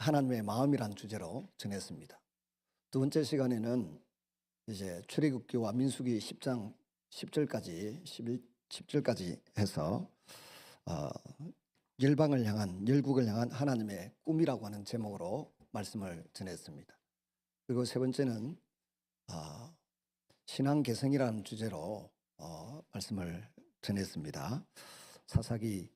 하나님의 마음이란 주제로 전했습니다. 두 번째 시간에는 이제 출애굽기와 민수기 10장 10절까지 10절까지 해서 열방을 향한 열국을 향한 하나님의 꿈이라고 하는 제목으로 말씀을 전했습니다. 그리고 세 번째는 신앙 개성이라는 주제로 말씀을 전했습니다. 사사기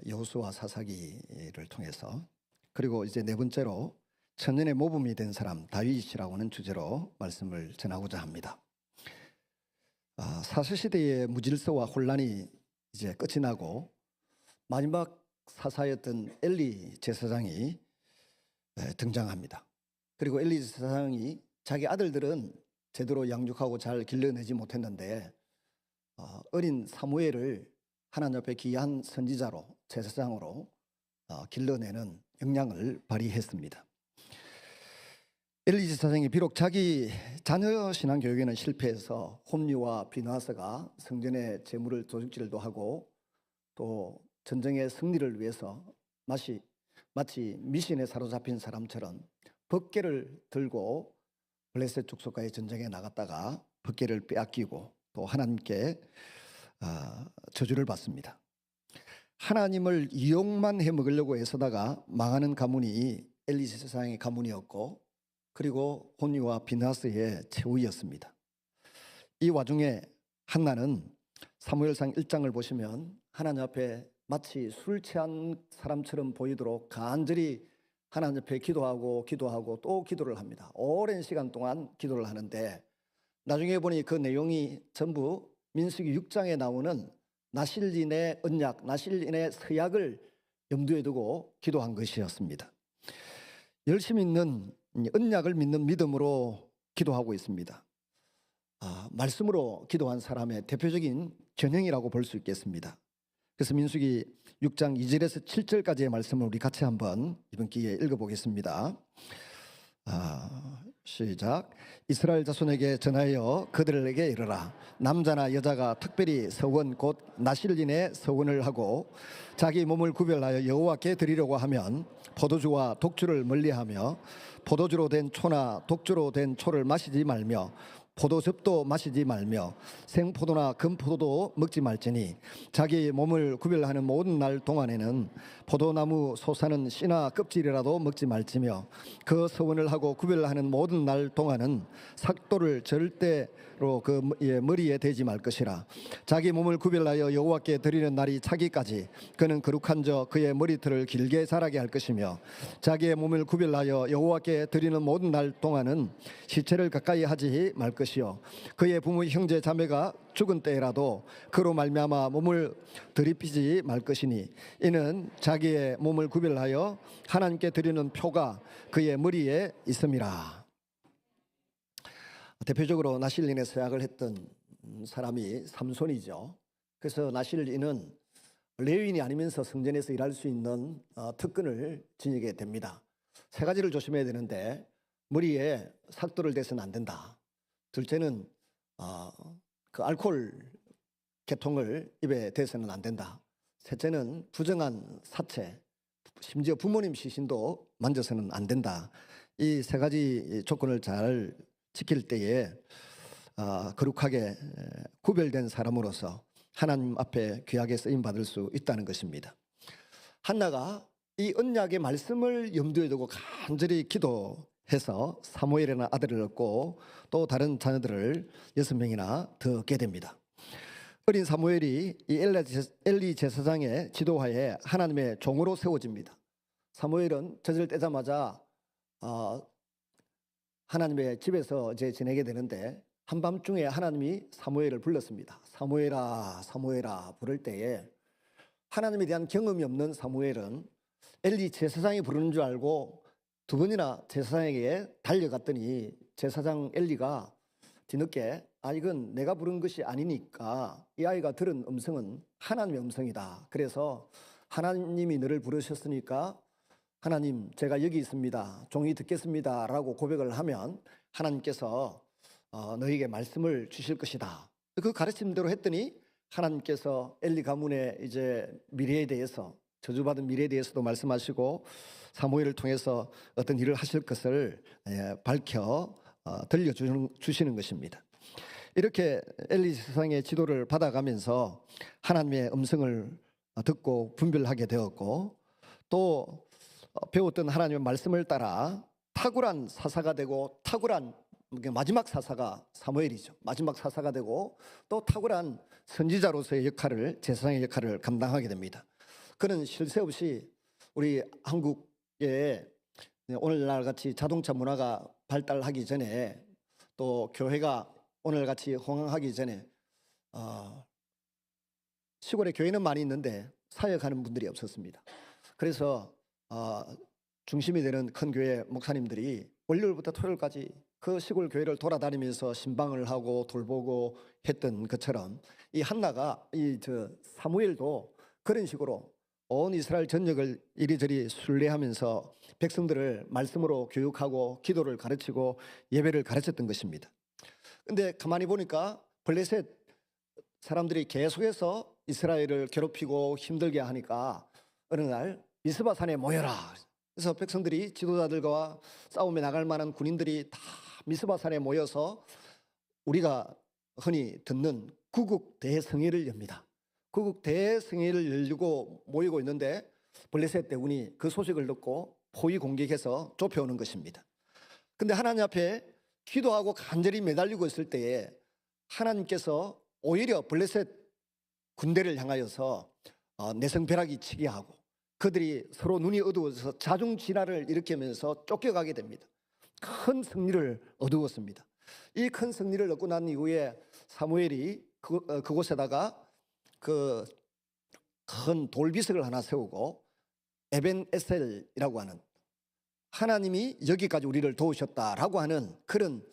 여호수아 사사기를 통해서, 그리고 이제 네 번째로 천년의 모범이 된 사람 다윗이라고 하는 주제로 말씀을 전하고자 합니다. 사사시대의 무질서와 혼란이 이제 끝이 나고 마지막 사사였던 엘리 제사장이 등장합니다. 그리고 엘리 제사장이 자기 아들들은 제대로 양육하고 잘 길러내지 못했는데 어린 사무엘을 하나님 앞에 귀한 선지자로 제사장으로 길러내는 역량을 발휘했습니다. 엘리 제사장이 비록 자기 자녀 신앙 교육에는 실패해서 홈리와 비나하스가 성전의 재물을 도둑질도 하고 또 전쟁의 승리를 위해서 마치 미신에 사로잡힌 사람처럼 법궤를 들고 블레셋 족속과의 전쟁에 나갔다가 법궤를 빼앗기고 또 하나님께 저주를 받습니다. 하나님을 이용만 해먹으려고 애쓰다가 망하는 가문이 엘리 제사장의 가문이었고, 그리고 혼리와 비나스의 최후였습니다. 이 와중에 한나는 사무엘상 1장을 보시면 하나님 앞에 마치 술 취한 사람처럼 보이도록 간절히 하나님 앞에 기도하고 또 기도를 합니다. 오랜 시간 동안 기도를 하는데 나중에 보니 그 내용이 전부 민수기 6장에 나오는 나실인의 언약, 나실인의 서약을 염두에 두고 기도한 것이었습니다. 열심히 있는 언약을 믿는 믿음으로 기도하고 있습니다. 말씀으로 기도한 사람의 대표적인 전형이라고 볼 수 있겠습니다. 그래서 민수기 6장 2절에서 7절까지의 말씀을 우리 같이 한번 이번 기회에 읽어보겠습니다. 시작. 이스라엘 자손에게 전하여 그들에게 이르라. 남자나 여자가 특별히 서원 곧 나실인의 서원을 하고 자기 몸을 구별하여 여호와께 드리려고 하면 포도주와 독주를 멀리하며 포도주로 된 초나 독주로 된 초를 마시지 말며 포도즙도 마시지 말며 생포도나 금포도도 먹지 말지니 자기 몸을 구별하는 모든 날 동안에는 포도나무 솟아는 씨나 껍질이라도 먹지 말지며 그 서원을 하고 구별하는 모든 날 동안은 삭도를 절대로 그 머리에 대지 말 것이라. 자기 몸을 구별하여 여호와께 드리는 날이 차기까지 그는 거룩한 저 그의 머리털을 길게 자라게 할 것이며 자기의 몸을 구별하여 여호와께 드리는 모든 날 동안은 시체를 가까이 하지 말 것이요 그의 부모 형제 자매가 죽은 때라도 그로 말미암아 몸을 들이피지 말 것이니 이는 자기의 몸을 구별하여 하나님께 드리는 표가 그의 머리에 있음이라. 대표적으로 나실인의 서약을 했던 사람이 삼손이죠. 그래서 나실인은 레위인이 아니면서 성전에서 일할 수 있는 특권을 지니게 됩니다. 세 가지를 조심해야 되는데, 머리에 삭도를 대서는 안 된다. 둘째는 그 알코올 계통을 입에 대서는 안 된다. 셋째는 부정한 사체, 심지어 부모님 시신도 만져서는 안 된다. 이 세 가지 조건을 잘 지킬 때에 거룩하게 구별된 사람으로서 하나님 앞에 귀하게 쓰임받을 수 있다는 것입니다. 한나가 이 언약의 말씀을 염두에 두고 간절히 기도해서 사무엘이라는 아들을 얻고 또 다른 자녀들을 6명이나 더 얻게 됩니다. 어린 사무엘이 이 엘리 제사장의 지도하에 하나님의 종으로 세워집니다. 사무엘은 젖을 떼자마자 하나님의 집에서 지내게 되는데 한밤중에 하나님이 사무엘을 불렀습니다. 사무엘아 사무엘아 부를 때에 하나님에 대한 경험이 없는 사무엘은 엘리 제사장이 부르는 줄 알고 두 번이나 제사장에게 달려갔더니 제사장 엘리가 뒤늦게 이건 내가 부른 것이 아니니까 이 아이가 들은 음성은 하나님의 음성이다. 그래서 하나님이 너를 부르셨으니까 하나님 제가 여기 있습니다. 종이 듣겠습니다. 라고 고백을 하면 하나님께서 너에게 말씀을 주실 것이다. 그 가르침대로 했더니 하나님께서 엘리 가문의 이제 미래에 대해서 저주받은 미래에 대해서도 말씀하시고 사무엘을 통해서 어떤 일을 하실 것을 밝혀 들려주시는 것입니다. 이렇게 엘리 세상의 지도를 받아가면서 하나님의 음성을 듣고 분별하게 되었고, 또 배웠던 하나님의 말씀을 따라 탁월한 사사가 되고, 탁월한 마지막 사사가 사무엘이죠. 마지막 사사가 되고 또 탁월한 선지자로서의 역할을, 제사장의 역할을 감당하게 됩니다. 그는 쉴 새 없이 우리 한국에 오늘날 같이 자동차 문화가 발달하기 전에, 또 교회가 오늘같이 호황하기 전에 시골에 교회는 많이 있는데 사역하는 분들이 없었습니다. 그래서 중심이 되는 큰 교회 목사님들이 월요일부터 토요일까지 그 시골 교회를 돌아다니면서 신방을 하고 돌보고 했던 것처럼, 이 한나가 사무엘도 그런 식으로 온 이스라엘 전역을 이리저리 순례하면서 백성들을 말씀으로 교육하고 기도를 가르치고 예배를 가르쳤던 것입니다. 근데 가만히 보니까 블레셋 사람들이 계속해서 이스라엘을 괴롭히고 힘들게 하니까 어느 날 미스바 산에 모여라. 그래서 백성들이 지도자들과 싸움에 나갈 만한 군인들이 다 미스바 산에 모여서 우리가 흔히 듣는 구국 대성회를 엽니다. 구국 대성회를 열고 모이고 있는데 블레셋 대군이 그 소식을 듣고 포위 공격해서 좁혀오는 것입니다. 근데 하나님 앞에 기도하고 간절히 매달리고 있을 때에 하나님께서 오히려 블레셋 군대를 향하여서 내성벼락이 치게 하고, 그들이 서로 눈이 어두워서 자중질환을 일으키면서 쫓겨가게 됩니다. 큰 승리를 얻었습니다. 이 큰 승리를 얻고 난 이후에 사무엘이 그곳에다가 그 큰 돌비석을 하나 세우고 에벤에셀이라고 하는, 하나님이 여기까지 우리를 도우셨다라고 하는 그런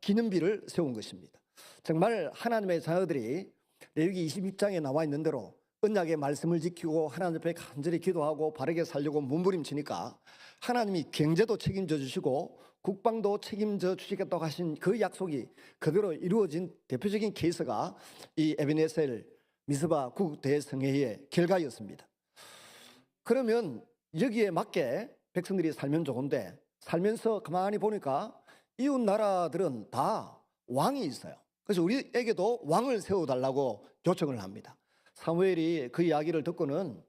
기념비를 세운 것입니다. 정말 하나님의 자녀들이 레위기 22장에 나와 있는 대로 언약의 말씀을 지키고 하나님 앞에 간절히 기도하고 바르게 살려고 몸부림치니까 하나님이 경제도 책임져 주시고 국방도 책임져 주시겠다고 하신 그 약속이 그대로 이루어진 대표적인 케이스가 이 에베네셀 미스바 구대성회의 결과였습니다. 그러면 여기에 맞게 백성들이 살면 좋은데, 살면서 가만히 보니까 이웃 나라들은 다 왕이 있어요. 그래서 우리에게도 왕을 세워달라고 요청을 합니다. 사무엘이 그 이야기를 듣고는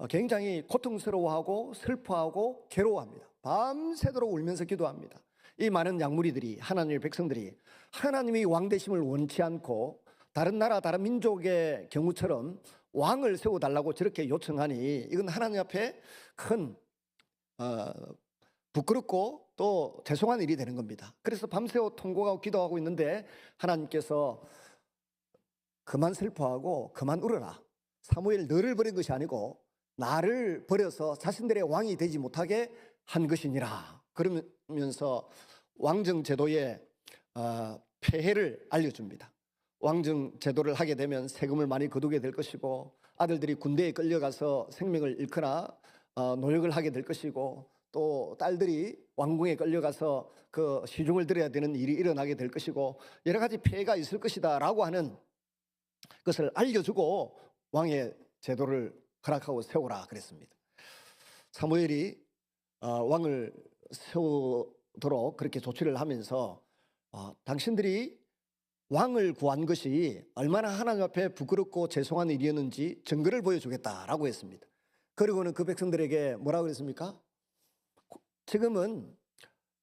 굉장히 고통스러워하고 슬퍼하고 괴로워합니다. 밤새도록 울면서 기도합니다. 이 많은 양무리들이, 하나님의 백성들이 하나님이 왕 되심을 원치 않고 다른 나라 다른 민족의 경우처럼 왕을 세워달라고 저렇게 요청하니 이건 하나님 앞에 큰 부끄럽고 또 죄송한 일이 되는 겁니다. 그래서 밤새워 통곡하고 기도하고 있는데 하나님께서 그만 슬퍼하고 그만 울어라. 사무엘 너를 버린 것이 아니고 나를 버려서 자신들의 왕이 되지 못하게 한 것이니라. 그러면서 왕정 제도의 폐해를 알려줍니다. 왕정 제도를 하게 되면 세금을 많이 거두게 될 것이고, 아들들이 군대에 끌려가서 생명을 잃거나 노역을 하게 될 것이고, 또 딸들이 왕궁에 끌려가서 그 시중을 들어야 되는 일이 일어나게 될 것이고, 여러 가지 폐해가 있을 것이다 라고 하는 것을 알려주고 왕의 제도를 허락하고 세우라 그랬습니다. 사무엘이 왕을 세우도록 그렇게 조치를 하면서 당신들이 왕을 구한 것이 얼마나 하나님 앞에 부끄럽고 죄송한 일이었는지 증거를 보여주겠다라고 했습니다. 그리고는 그 백성들에게 뭐라고 그랬습니까? 지금은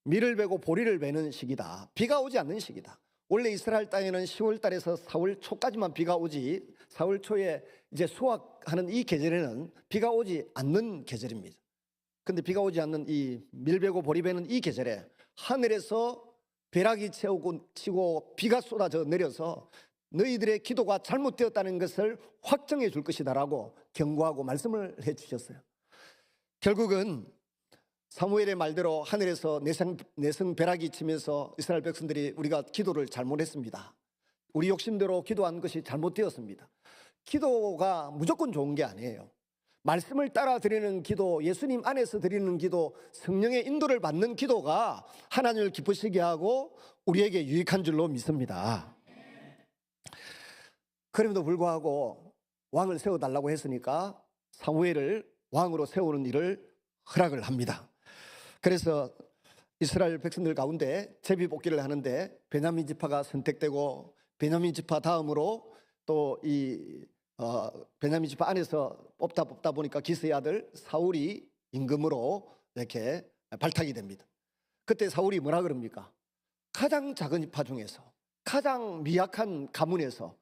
밀을 베고 보리를 베는 시기다. 비가 오지 않는 시기다. 원래 이스라엘 땅에는 10월 달에서 4월 초까지만 비가 오지, 4월 초에 이제 수확하는 이 계절에는 비가 오지 않는 계절입니다. 근데 비가 오지 않는 이 밀 베고 보리 베는 이 계절에 하늘에서 벼락이 치고 비가 쏟아져 내려서 너희들의 기도가 잘못되었다는 것을 확정해 줄 것이다라고 경고하고 말씀을 해 주셨어요. 결국은 사무엘의 말대로 하늘에서 내성 벼락이 치면서 이스라엘 백성들이 우리가 기도를 잘못했습니다. 우리 욕심대로 기도한 것이 잘못되었습니다. 기도가 무조건 좋은 게 아니에요. 말씀을 따라 드리는 기도, 예수님 안에서 드리는 기도, 성령의 인도를 받는 기도가 하나님을 기쁘시게 하고 우리에게 유익한 줄로 믿습니다. 그럼에도 불구하고 왕을 세워달라고 했으니까 사무엘을 왕으로 세우는 일을 허락을 합니다. 그래서 이스라엘 백성들 가운데 제비뽑기를 하는데 베냐민 지파가 선택되고, 베냐민 지파 다음으로 또 베냐민 지파 안에서 뽑다 보니까 기스의 아들 사울이 임금으로 이렇게 발탁이 됩니다. 그때 사울이 뭐라 그럽니까? 가장 작은 지파 중에서, 가장 미약한 가문에서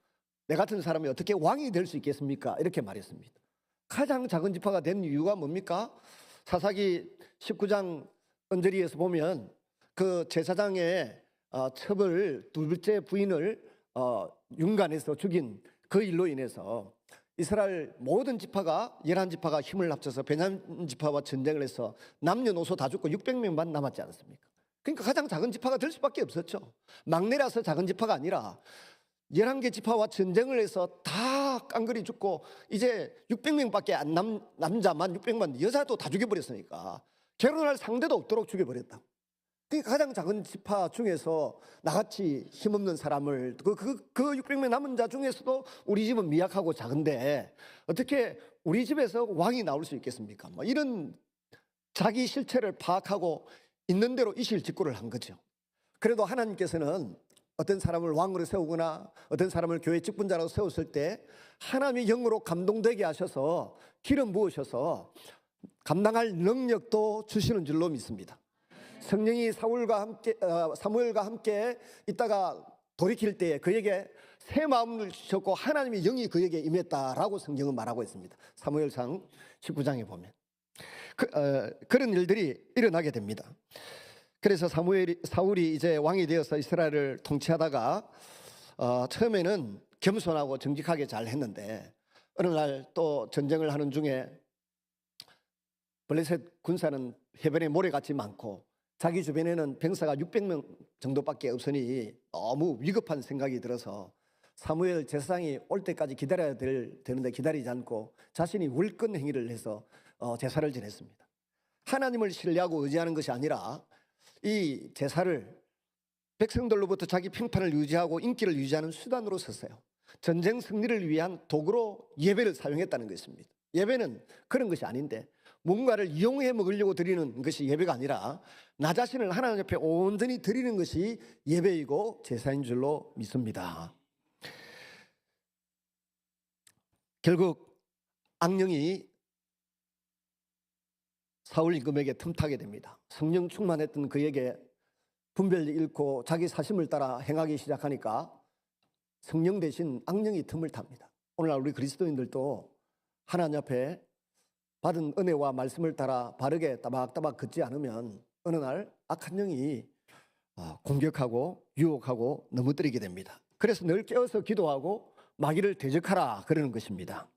내 같은 사람이 어떻게 왕이 될 수 있겠습니까? 이렇게 말했습니다. 가장 작은 지파가 된 이유가 뭡니까? 사사기 19장 언저리에서 보면 그 제사장의 첩을 둘째 부인을 윤관해서 죽인 그 일로 인해서 이스라엘 모든 지파가 11지파가 힘을 합쳐서 베냐민 지파와 전쟁을 해서 남녀노소 다 죽고 600명만 남았지 않습니까? 그러니까 가장 작은 지파가 될 수밖에 없었죠. 막내라서 작은 지파가 아니라 11개 지파와 전쟁을 해서 다 깡그리 죽고 이제 600명밖에 안 남자만 600만, 여자도 다 죽여버렸으니까 결혼할 상대도 없도록 죽여버렸다. 그러니까 가장 작은 지파 중에서 나같이 힘없는 사람을 그 600명 남은 자 중에서도 우리 집은 미약하고 작은데 어떻게 우리 집에서 왕이 나올 수 있겠습니까? 뭐 이런 자기 실체를 파악하고 있는 대로 이실직고를 한 거죠. 그래도 하나님께서는 어떤 사람을 왕으로 세우거나 어떤 사람을 교회 직분자라고 세웠을 때 하나님이 영으로 감동되게 하셔서 기름 부으셔서 감당할 능력도 주시는 줄로 믿습니다. 성령이 사무엘과 함께 있다가 돌이킬 때에 그에게 새 마음을 주셨고 하나님의 영이 그에게 임했다라고 성경은 말하고 있습니다. 사무엘상 19장에 보면 그런 일들이 일어나게 됩니다. 그래서 사울이 이제 왕이 되어서 이스라엘을 통치하다가 처음에는 겸손하고 정직하게 잘 했는데 어느 날 또 전쟁을 하는 중에 블레셋 군사는 해변에 모래같이 많고 자기 주변에는 병사가 600명 정도밖에 없으니 너무 위급한 생각이 들어서 사무엘 제사장이 올 때까지 기다려야 되는데 기다리지 않고 자신이 울건 행위를 해서 제사를 지냈습니다. 하나님을 신뢰하고 의지하는 것이 아니라 이 제사를 백성들로부터 자기 평판을 유지하고 인기를 유지하는 수단으로 썼어요. 전쟁 승리를 위한 도구로 예배를 사용했다는 것입니다. 예배는 그런 것이 아닌데 뭔가를 이용해 먹으려고 드리는 것이 예배가 아니라 나 자신을 하나님 옆에 온전히 드리는 것이 예배이고 제사인 줄로 믿습니다. 결국 악령이 사울 임금에게 틈타게 됩니다. 성령 충만했던 그에게 분별을 잃고 자기 사심을 따라 행하기 시작하니까 성령 대신 악령이 틈을 탑니다. 오늘날 우리 그리스도인들도 하나님 앞에 받은 은혜와 말씀을 따라 바르게 따박따박 걷지 않으면 어느 날 악한 영이 공격하고 유혹하고 넘어뜨리게 됩니다. 그래서 늘 깨어서 기도하고 마귀를 대적하라 그러는 것입니다.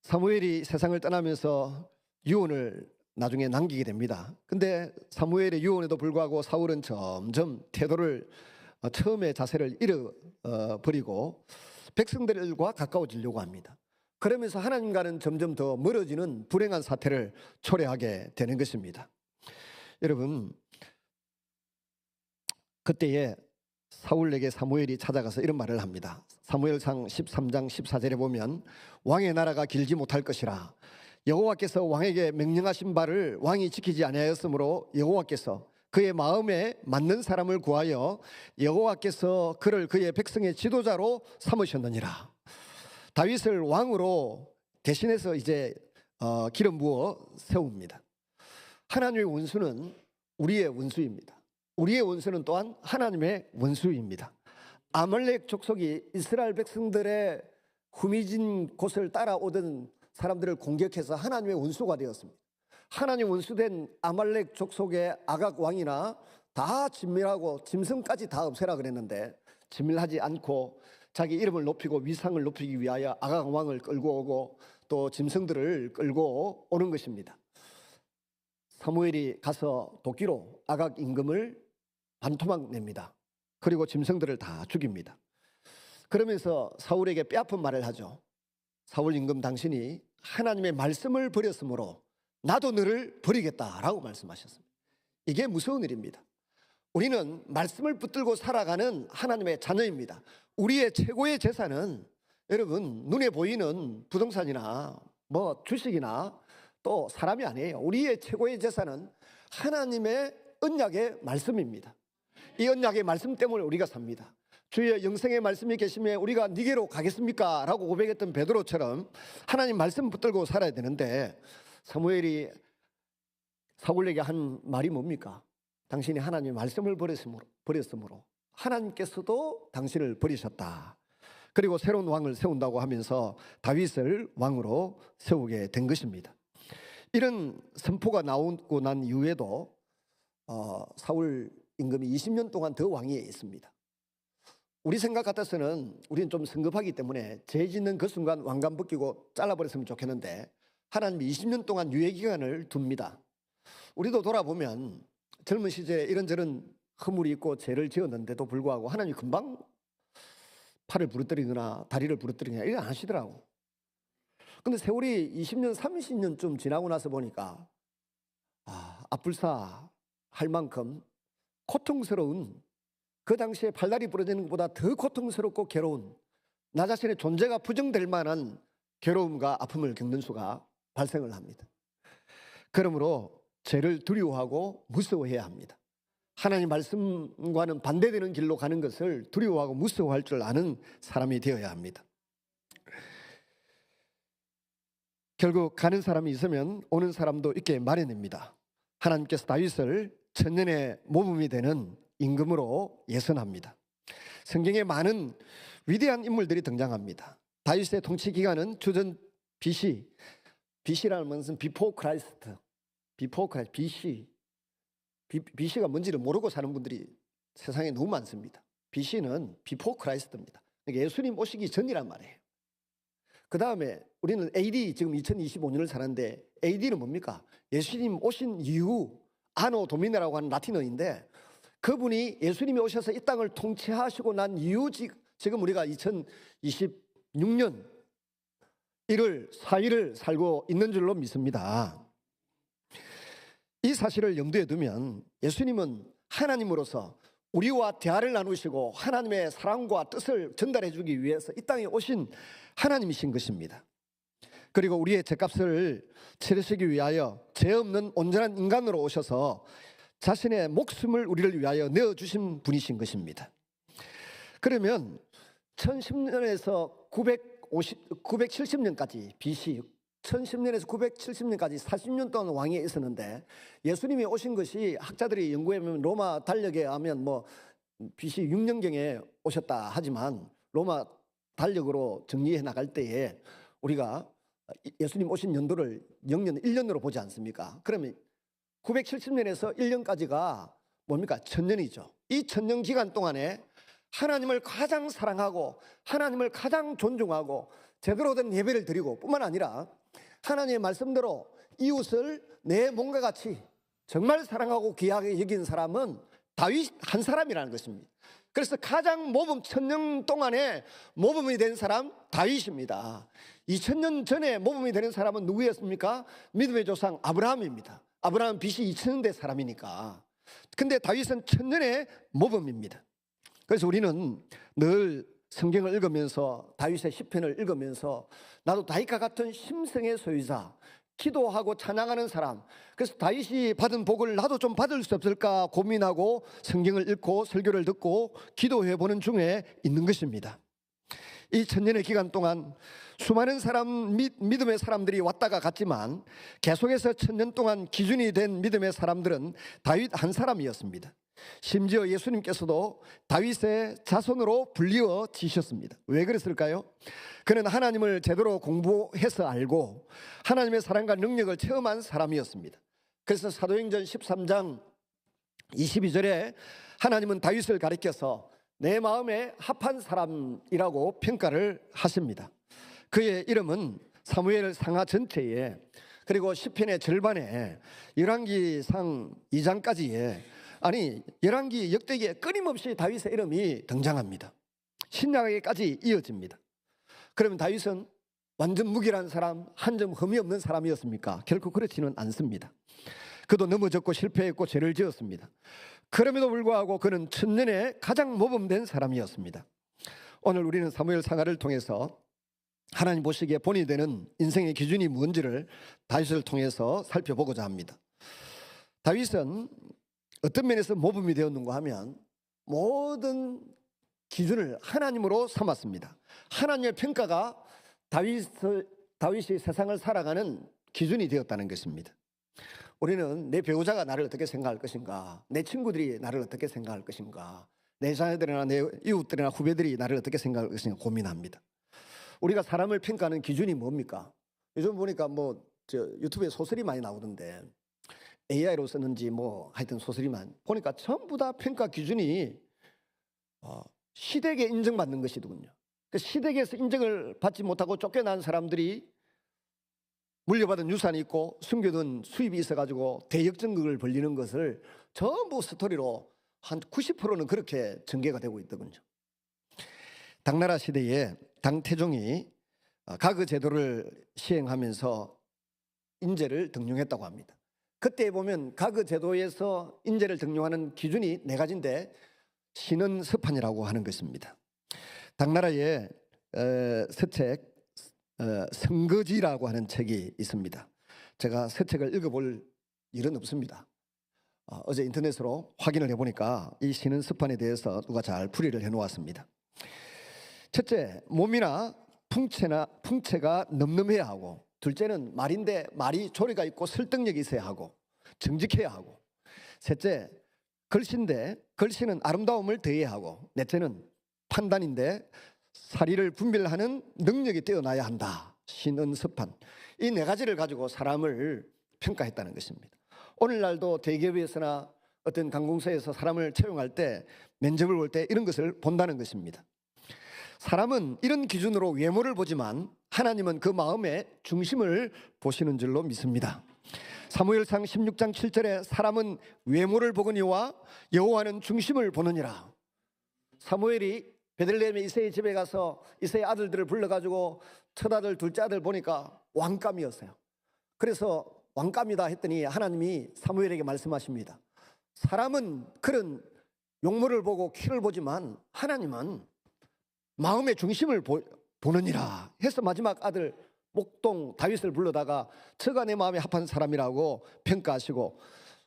사무엘이 세상을 떠나면서 유언을 나중에 남기게 됩니다. 근데 사무엘의 유언에도 불구하고 사울은 점점 태도를 처음의 자세를 잃어버리고 백성들과 가까워지려고 합니다. 그러면서 하나님과는 점점 더 멀어지는 불행한 사태를 초래하게 되는 것입니다. 여러분, 그때에 사울에게 사무엘이 찾아가서 이런 말을 합니다. 사무엘상 13장 14절에 보면 왕의 나라가 길지 못할 것이라 여호와께서 왕에게 명령하신 바를 왕이 지키지 아니하였으므로 여호와께서 그의 마음에 맞는 사람을 구하여 여호와께서 그를 그의 백성의 지도자로 삼으셨느니라. 다윗을 왕으로 대신해서 이제 기름 부어 세웁니다. 하나님의 원수는 우리의 원수입니다. 우리의 원수는 또한 하나님의 원수입니다. 아말렉 족속이 이스라엘 백성들의 후미진 곳을 따라오던 사람들을 공격해서 하나님의 원수가 되었습니다. 하나님 원수된 아말렉 족속의 아각 왕이나 다 진멸하고 짐승까지 다 없애라 그랬는데 진멸하지 않고 자기 이름을 높이고 위상을 높이기 위하여 아각 왕을 끌고 오고 또 짐승들을 끌고 오는 것입니다. 사무엘이 가서 도끼로 아각 임금을 반토막 냅니다. 그리고 짐승들을 다 죽입니다. 그러면서 사울에게 뼈아픈 말을 하죠. 사울 임금 당신이 하나님의 말씀을 버렸으므로 나도 너를 버리겠다라고 말씀하셨습니다. 이게 무서운 일입니다. 우리는 말씀을 붙들고 살아가는 하나님의 자녀입니다. 우리의 최고의 재산은 여러분, 눈에 보이는 부동산이나 뭐 주식이나 또 사람이 아니에요. 우리의 최고의 재산은 하나님의 언약의 말씀입니다. 이 언약의 말씀 때문에 우리가 삽니다. 주의 영생의 말씀이 계시면 우리가 니게로 가겠습니까? 라고 고백했던 베드로처럼 하나님 말씀 붙들고 살아야 되는데, 사무엘이 사울에게 한 말이 뭡니까? 당신이 하나님의 말씀을 버렸으므로 하나님께서도 당신을 버리셨다. 그리고 새로운 왕을 세운다고 하면서 다윗을 왕으로 세우게 된 것입니다. 이런 선포가 나오고 난 이후에도 사울 임금이 20년 동안 더 왕위에 있습니다. 우리 생각 같아서는 우리는 좀 성급하기 때문에 죄 짓는 그 순간 왕관 벗기고 잘라버렸으면 좋겠는데, 하나님이 20년 동안 유예 기간을 둡니다. 우리도 돌아보면 젊은 시절에 이런저런 허물이 있고 죄를 지었는데도 불구하고 하나님이 금방 팔을 부러뜨리거나 다리를 부러뜨리거나 이런 안 하시더라고. 근데 세월이 20년 30년쯤 지나고 나서 보니까 앞불사 할 만큼 고통스러운, 그 당시에 팔다리 부러지는 것보다 더 고통스럽고 괴로운, 나 자신의 존재가 부정될 만한 괴로움과 아픔을 겪는 수가 발생을 합니다. 그러므로 죄를 두려워하고 무서워해야 합니다. 하나님 말씀과는 반대되는 길로 가는 것을 두려워하고 무서워할 줄 아는 사람이 되어야 합니다. 결국 가는 사람이 있으면 오는 사람도 있게 마련입니다. 하나님께서 다윗을 천년의 모범이 되는 임금으로 예선합니다. 성경에 많은 위대한 인물들이 등장합니다. 다윗의 통치 기간은 주전 BC라는 것은 Before Christ, BC가 뭔지를 모르고 사는 분들이 세상에 너무 많습니다. BC는 Before Christ입니다. 예수님 오시기 전이란 말이에요. 그 다음에 우리는 AD, 지금 2025년을 사는데 AD는 뭡니까? 예수님 오신 이후, 아노 도미네라고 하는 라틴어인데, 그분이 예수님이 오셔서 이 땅을 통치하시고 난 이후 지금 우리가 2026년 1월 4일을 살고 있는 줄로 믿습니다. 이 사실을 염두에 두면 예수님은 하나님으로서 우리와 대화를 나누시고 하나님의 사랑과 뜻을 전달해 주기 위해서 이 땅에 오신 하나님이신 것입니다. 그리고 우리의 죄값을 치르시기 위하여 죄 없는 온전한 인간으로 오셔서 자신의 목숨을 우리를 위하여 내어주신 분이신 것입니다. 그러면 1010년에서 970년까지 BC 1010년에서 970년까지 40년 동안 왕위에 있었는데, 예수님이 오신 것이 학자들이 연구해보면 로마 달력에 하면 뭐 BC 6년경에 오셨다 하지만, 로마 달력으로 정리해 나갈 때에 우리가 예수님 오신 연도를 영년 1년으로 보지 않습니까? 그러면 970년에서 1년까지가 뭡니까? 1000년이죠. 이 1000년 기간 동안에 하나님을 가장 사랑하고 하나님을 가장 존중하고 제대로 된 예배를 드리고, 뿐만 아니라 하나님의 말씀대로 이웃을 내 몸과 같이 정말 사랑하고 귀하게 여긴 사람은 다윗 한 사람이라는 것입니다. 그래서 가장 모범, 1000년 동안에 모범이 된 사람 다윗입니다. 2000년 전에 모범이 되는 사람은 누구였습니까? 믿음의 조상 아브라함입니다. 아브라함은 BC 2000년대 사람이니까. 근데 다윗은 1000년의 모범입니다. 그래서 우리는 늘 성경을 읽으면서, 다윗의 시편을 읽으면서 나도 다윗과 같은 심성의 소유자, 기도하고 찬양하는 사람, 그래서 다윗이 받은 복을 나도 좀 받을 수 없을까 고민하고 성경을 읽고 설교를 듣고 기도해 보는 중에 있는 것입니다. 이 1000년의 기간 동안 수많은 믿음의 사람들이 왔다가 갔지만 계속해서 1000년 동안 기준이 된 믿음의 사람들은 다윗 한 사람이었습니다. 심지어 예수님께서도 다윗의 자손으로 불리워지셨습니다. 왜 그랬을까요? 그는 하나님을 제대로 공부해서 알고 하나님의 사랑과 능력을 체험한 사람이었습니다. 그래서 사도행전 13장 22절에 하나님은 다윗을 가리켜서 내 마음에 합한 사람이라고 평가를 하십니다. 그의 이름은 사무엘 상하 전체에, 그리고 시편의 절반에, 열왕기상 2장까지에, 열왕기 역대기에 끊임없이 다윗의 이름이 등장합니다. 신약에까지 이어집니다. 그러면 다윗은 완전 무기란 사람, 한 점 흠이 없는 사람이었습니까? 결코 그렇지는 않습니다. 그도 넘어졌고 실패했고 죄를 지었습니다. 그럼에도 불구하고 그는 1000년에 가장 모범된 사람이었습니다. 오늘 우리는 사무엘 상하를 통해서 하나님 보시기에 본이 되는 인생의 기준이 뭔지를 다윗을 통해서 살펴보고자 합니다. 다윗은 어떤 면에서 모범이 되었는가 하면 모든 기준을 하나님으로 삼았습니다. 하나님의 평가가 다윗이 세상을 살아가는 기준이 되었다는 것입니다. 우리는 내 배우자가 나를 어떻게 생각할 것인가, 내 친구들이 나를 어떻게 생각할 것인가, 내 자녀들이나 내 이웃들이나 후배들이 나를 어떻게 생각할 것인가 고민합니다. 우리가 사람을 평가하는 기준이 뭡니까? 요즘 보니까 유튜브에 소설이 많이 나오던데 AI로 쓰는지 하여튼 소설이만 보니까 전부 다 평가 기준이 시댁에 인정받는 것이더군요. 그 시댁에서 인정을 받지 못하고 쫓겨난 사람들이 물려받은 유산이 있고 숨겨둔 수입이 있어가지고 대역전극을 벌리는 것을 전부 스토리로 한 90%는 그렇게 전개가 되고 있더군요. 당나라 시대에 당태종이 가그 제도를 시행하면서 인재를 등용했다고 합니다. 그때 보면 가그 제도에서 인재를 등용하는 기준이 4가지인데 신은서판이라고 하는 것입니다. 당나라의 서책 성거지라고 하는 책이 있습니다. 제가 새 책을 읽어볼 일은 없습니다. 어제 인터넷으로 확인을 해보니까 이 신은서판에 대해서 누가 잘 풀이를 해놓았습니다. 첫째, 몸이나 풍채가 늠름해야 하고, 둘째는 말인데 말이 조리가 있고 설득력이 있어야 하고 정직해야 하고, 셋째, 글씨인데 글씨는 아름다움을 더해야 하고, 넷째는 판단인데 사리를 분별하는 능력이 뛰어나야 한다. 신은서판. 이 4가지를 가지고 사람을 평가했다는 것입니다. 오늘날도 대기업에서나 어떤 관공서에서 사람을 채용할 때, 면접을 볼 때 이런 것을 본다는 것입니다. 사람은 이런 기준으로 외모를 보지만 하나님은 그 마음의 중심을 보시는 줄로 믿습니다. 사무엘상 16장 7절에 사람은 외모를 보거니와 여호와는 중심을 보느니라. 사무엘이 베들레헴의 이새의 집에 가서 이새의 아들들을 불러가지고 첫아들 둘째 아들 보니까 왕감이었어요. 그래서 왕감이다 했더니 하나님이 사무엘에게 말씀하십니다. 사람은 그런 용모를 보고 키를 보지만 하나님은 마음의 중심을 보느니라 해서 마지막 아들 목동 다윗을 불러다가 저가 내 마음에 합한 사람이라고 평가하시고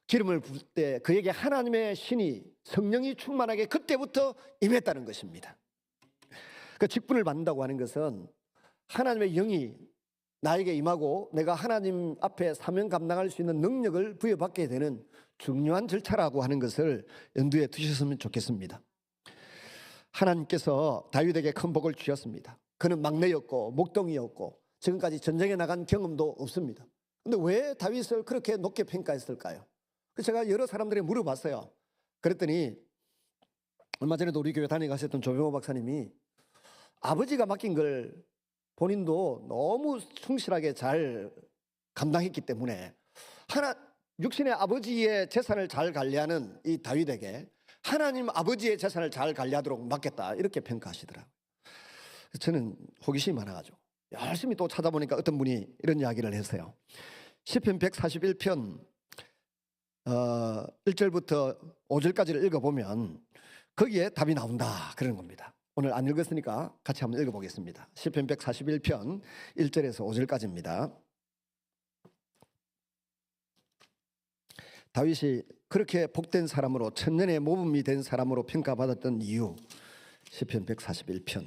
기름을 부을 때 그에게 하나님의 신이 성령이 충만하게 그때부터 임했다는 것입니다. 그 직분을 받는다고 하는 것은 하나님의 영이 나에게 임하고 내가 하나님 앞에 사명 감당할 수 있는 능력을 부여받게 되는 중요한 절차라고 하는 것을 염두에 두셨으면 좋겠습니다. 하나님께서 다윗에게 큰 복을 주셨습니다. 그는 막내였고 목동이었고 지금까지 전쟁에 나간 경험도 없습니다. 그런데 왜 다윗을 그렇게 높게 평가했을까요? 제가 여러 사람들이 물어봤어요. 그랬더니 얼마 전에도 우리 교회 다녀가셨던 조병호 박사님이 아버지가 맡긴 걸 본인도 너무 충실하게 잘 감당했기 때문에 육신의 아버지의 재산을 잘 관리하는 이 다윗에게 하나님 아버지의 재산을 잘 관리하도록 맡겼다 이렇게 평가하시더라고요. 저는 호기심이 많아가지고 열심히 또 찾아보니까 어떤 분이 이런 이야기를 했어요. 시편 141편 1절부터 5절까지를 읽어보면 거기에 답이 나온다 그러는 겁니다. 오늘 안 읽었으니까 같이 한번 읽어보겠습니다. 시편 141편 1절에서 5절까지입니다. 다윗이 그렇게 복된 사람으로 천년의 모범이 된 사람으로 평가받았던 이유, 시편 141편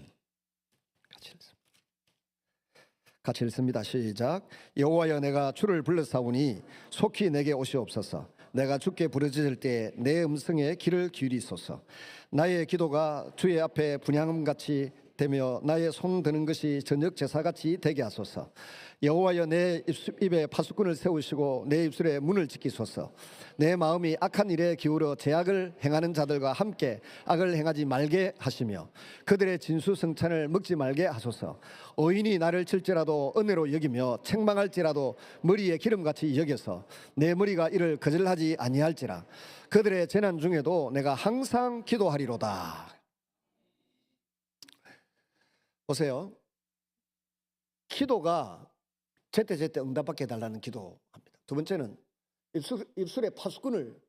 같이 읽습니다. 시작. 여호와여 내가 주를 불러싸우니 속히 내게 오시옵소서. 내가 주께 부르짖을 때 내 음성에 귀를 기울이소서. 나의 기도가 주의 앞에 분향음같이 되며 나의 손 드는 것이 저녁 제사같이 되게 하소서. 여호와여 내 입에 파수꾼을 세우시고 내 입술에 문을 지키소서. 내 마음이 악한 일에 기울어 제약을 행하는 자들과 함께 악을 행하지 말게 하시며 그들의 진수성찬을 먹지 말게 하소서. 의인이 나를 칠지라도 은혜로 여기며 책망할지라도 머리에 기름같이 여겨서 내 머리가 이를 거절하지 아니할지라. 그들의 재난 중에도 내가 항상 기도하리로다. 보세요. 기도가 제때제때 응답받게 해달라는 기도합니다. 두 번째는 입술에 파수꾼을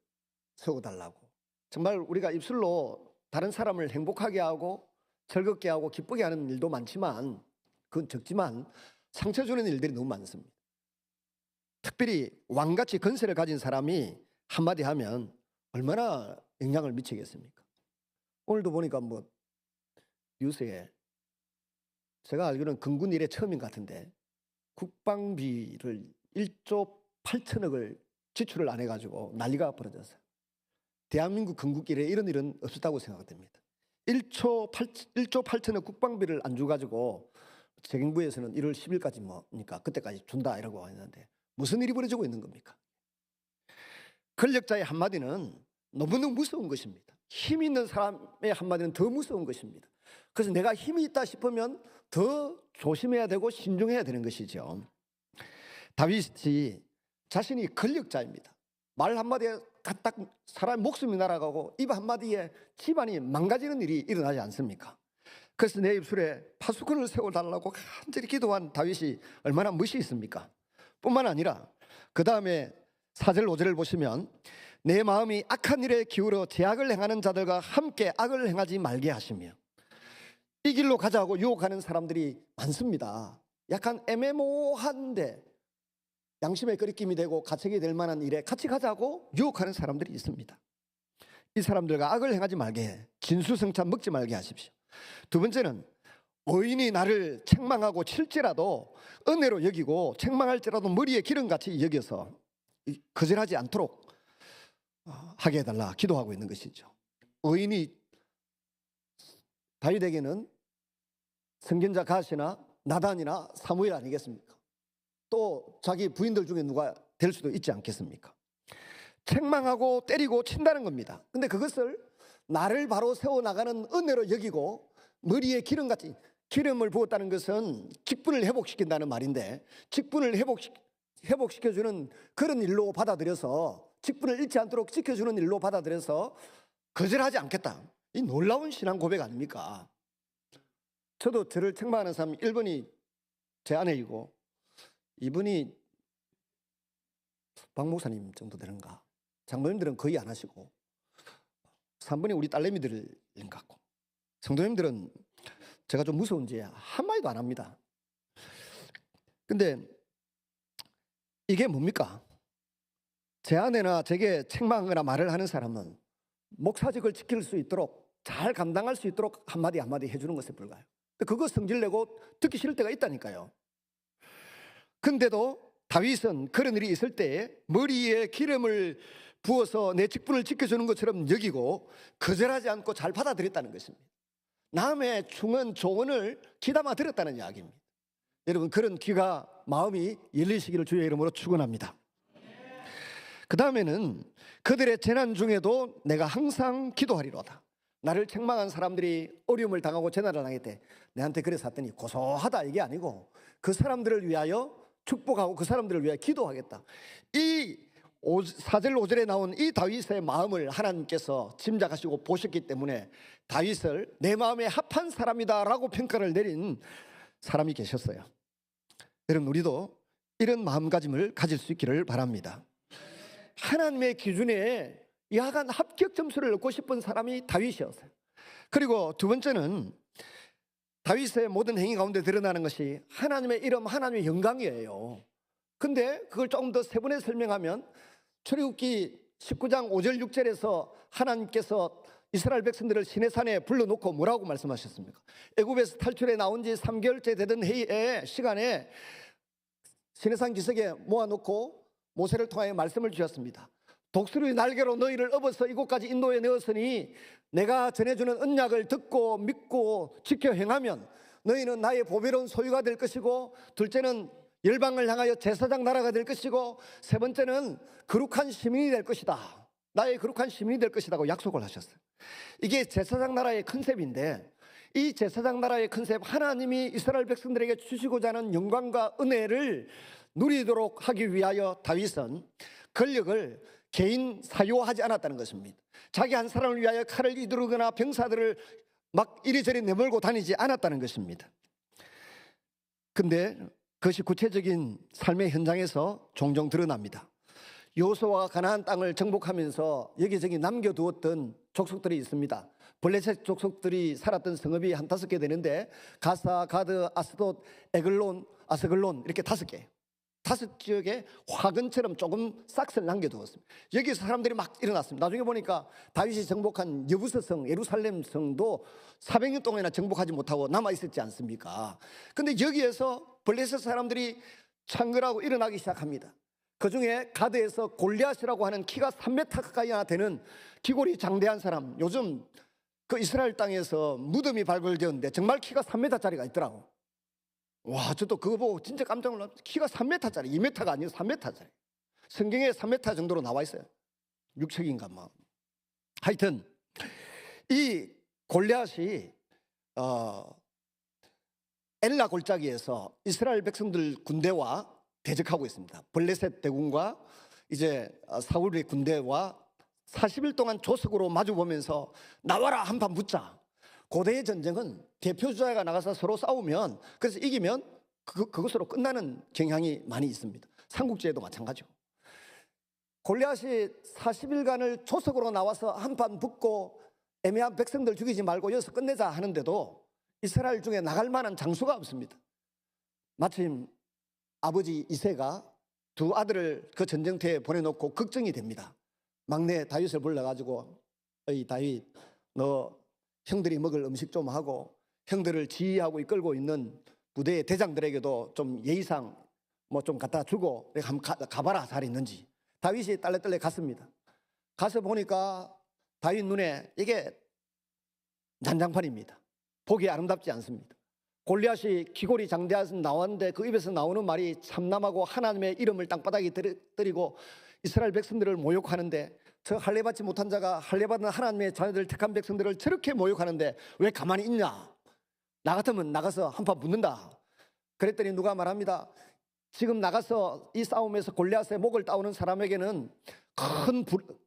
세워달라고. 정말 우리가 입술로 다른 사람을 행복하게 하고 즐겁게 하고 기쁘게 하는 일도 많지만 그건 적지만 상처 주는 일들이 너무 많습니다. 특별히 왕같이 건세를 가진 사람이 한마디 하면 얼마나 영향을 미치겠습니까? 오늘도 보니까 뭐 뉴스에 제가 알기로는 근군 이래 처음인 것 같은데 국방비를 1조 8천억을 지출을 안 해가지고 난리가 벌어졌어요. 대한민국 건국 이래 이런 일은 없었다고 생각됩니다. 1조 8천억 국방비를 안 줘가지고 재경부에서는 1월 10일까지 뭐니까 그때까지 준다 이라고 했는데 무슨 일이 벌어지고 있는 겁니까? 권력자의 한마디는 너무너무 무서운 것입니다. 힘 있는 사람의 한마디는 더 무서운 것입니다. 그래서 내가 힘이 있다 싶으면 더 조심해야 되고 신중해야 되는 것이죠. 다윗이 자신이 권력자입니다. 말 한마디에 딱 사람의 목숨이 날아가고 입 한마디에 집안이 망가지는 일이 일어나지 않습니까? 그래서 내 입술에 파수꾼을 세워달라고 간절히 기도한 다윗이 얼마나 멋이 있습니까? 뿐만 아니라 그 다음에 4절 5절을 보시면 내 마음이 악한 일에 기울어 제약을 행하는 자들과 함께 악을 행하지 말게 하시며, 이 길로 가자고 유혹하는 사람들이 많습니다. 약간 애매모호한데 양심의 끄리낌이 되고 가책이 될 만한 일에 같이 가자고 유혹하는 사람들이 있습니다. 이 사람들과 악을 행하지 말게 해. 진수성찬 먹지 말게 하십시오. 두 번째는 의인이 나를 책망하고 칠지라도 은혜로 여기고 책망할지라도 머리에 기름같이 여겨서 거절하지 않도록 하게 해달라 기도하고 있는 것이죠. 의인이 다윗에게는 선견자 갓이나 나단이나 사무엘 아니겠습니까? 또 자기 부인들 중에 누가 될 수도 있지 않겠습니까? 책망하고 때리고 친다는 겁니다. 근데 그것을 나를 바로 세워나가는 은혜로 여기고 머리에 기름같이, 기름을 부었다는 것은 직분을 회복시킨다는 말인데 직분을 회복시켜주는 그런 일로 받아들여서, 직분을 잃지 않도록 지켜주는 일로 받아들여서 거절하지 않겠다. 이 놀라운 신앙 고백 아닙니까? 저도 저를 책망하는 사람 1번이 제 아내이고 2번이 박 목사님 정도 되는가, 장로님들은 거의 안 하시고 3번이 우리 딸내미들인 것 같고, 성도님들은 제가 좀 무서운지 한마디도 안 합니다. 근데 이게 뭡니까? 제 아내나 제게 책망하거나 말을 하는 사람은 목사직을 지킬 수 있도록, 잘 감당할 수 있도록 한마디 한마디 해주는 것에 불과해요. 그거 성질내고 듣기 싫을 때가 있다니까요. 근데도 다윗은 그런 일이 있을 때 머리에 기름을 부어서 내 직분을 지켜주는 것처럼 여기고 거절하지 않고 잘 받아들였다는 것입니다. 남의 충은 조언을 귀담아 들었다는 이야기입니다. 여러분, 그런 귀가, 마음이 열리시기를 주의 이름으로 축원합니다. 그 다음에는 그들의 재난 중에도 내가 항상 기도하리로다. 나를 책망한 사람들이 어려움을 당하고 재난을 당할 때 내한테 그래서 했더니 고소하다 이게 아니고 그 사람들을 위하여 축복하고 그 사람들을 위하여 기도하겠다. 이 4절 5절에 나온 이 다윗의 마음을 하나님께서 짐작하시고 보셨기 때문에 다윗을 내 마음에 합한 사람이다 라고 평가를 내린 사람이 계셨어요. 여러분, 우리도 이런 마음가짐을 가질 수 있기를 바랍니다. 하나님의 기준에 야간 합격 점수를 얻고 싶은 사람이 다윗이었어요. 그리고 두 번째는 다윗의 모든 행위 가운데 드러나는 것이 하나님의 이름, 하나님의 영광이에요. 근데 그걸 조금 더 세분히 설명하면 출애굽기 19장 5절 6절에서 하나님께서 이스라엘 백성들을 시내산에 불러놓고 뭐라고 말씀하셨습니까? 애굽에서 탈출해 나온 지 3개월째 되던 해의 시간에 시내산 기슭에 모아놓고 모세를 통하여 말씀을 주셨습니다. 독수리 날개로 너희를 업어서 이곳까지 인도해 내었으니 내가 전해주는 언약을 듣고 믿고 지켜 행하면 너희는 나의 보배로운 소유가 될 것이고, 둘째는 열방을 향하여 제사장 나라가 될 것이고, 세 번째는 거룩한 시민이 될 것이다. 나의 거룩한 시민이 될 것이라고 약속을 하셨어요. 이게 제사장 나라의 컨셉인데, 이 제사장 나라의 컨셉, 하나님이 이스라엘 백성들에게 주시고자 하는 영광과 은혜를 누리도록 하기 위하여 다윗은 권력을 개인 사유화하지 않았다는 것입니다. 자기 한 사람을 위하여 칼을 휘두르거나 병사들을 막 이리저리 내몰고 다니지 않았다는 것입니다. 근데 그것이 구체적인 삶의 현장에서 종종 드러납니다. 여호수아가 가나안 땅을 정복하면서 여기저기 남겨두었던 족속들이 있습니다. 블레셋 족속들이 살았던 성읍이 한 5개 되는데 가사, 가드, 아스돗, 에글론, 아스글론 이렇게 5개. 5지역에 화근처럼 조금 싹을 남겨두었습니다. 여기서 사람들이 막 일어났습니다. 나중에 보니까 다윗이 정복한 여부서성, 예루살렘 성도 400년 동안이나 정복하지 못하고 남아있었지 않습니까? 근데 여기에서 블레셋 사람들이 창궐하고 일어나기 시작합니다. 그중에 가드에서 골리앗이라고 하는 키가 3m 가까이나 되는 기골이 장대한 사람, 요즘 그 이스라엘 땅에서 무덤이 발굴되었는데 정말 키가 3m짜리가 있더라고. 와, 저도 그거 보고 진짜 깜짝 놀랐어요. 키가 3m짜리, 2m가 아니고 3m짜리. 성경에 3m 정도로 나와 있어요. 육책인가 뭐. 하여튼 이 골리앗이 엘라 골짜기에서 이스라엘 백성들 군대와 대적하고 있습니다. 블레셋 대군과 이제 사울의 군대와 40일 동안 조석으로 마주보면서 나와라 한판 붙자. 고대의 전쟁은 대표주자가 나가서 서로 싸우면 그래서 이기면 그것으로 끝나는 경향이 많이 있습니다. 삼국지에도 마찬가지고. 골리앗이 40일간을 조석으로 나와서 한판 붙고 애매한 백성들 죽이지 말고 여기서 끝내자 하는데도 이스라엘 중에 나갈 만한 장수가 없습니다. 마침 아버지 이새가 2 아들을 그 전쟁터에 보내놓고 걱정이 됩니다. 막내 다윗을 불러가지고 어이 다윗, 너 형들이 먹을 음식 좀 하고 형들을 지휘하고 이끌고 있는 부대의 대장들에게도 좀 예의상 뭐 좀 갖다 주고 한번 가봐라 잘 있는지. 다윗이 딸래딸래 갔습니다. 가서 보니까 다윗 눈에 이게 난장판입니다. 보기 아름답지 않습니다. 골리앗이 기골이 장대해서 나왔는데 그 입에서 나오는 말이 참남하고 하나님의 이름을 땅바닥에 떨이고 이스라엘 백성들을 모욕하는데 저 할례받지 못한 자가 할례받은 하나님의 자녀들 택한 백성들을 저렇게 모욕하는데 왜 가만히 있냐? 나 같으면 나가서 한판 붙는다. 그랬더니 누가 말합니다. 지금 나가서 이 싸움에서 골리앗의 목을 따오는 사람에게는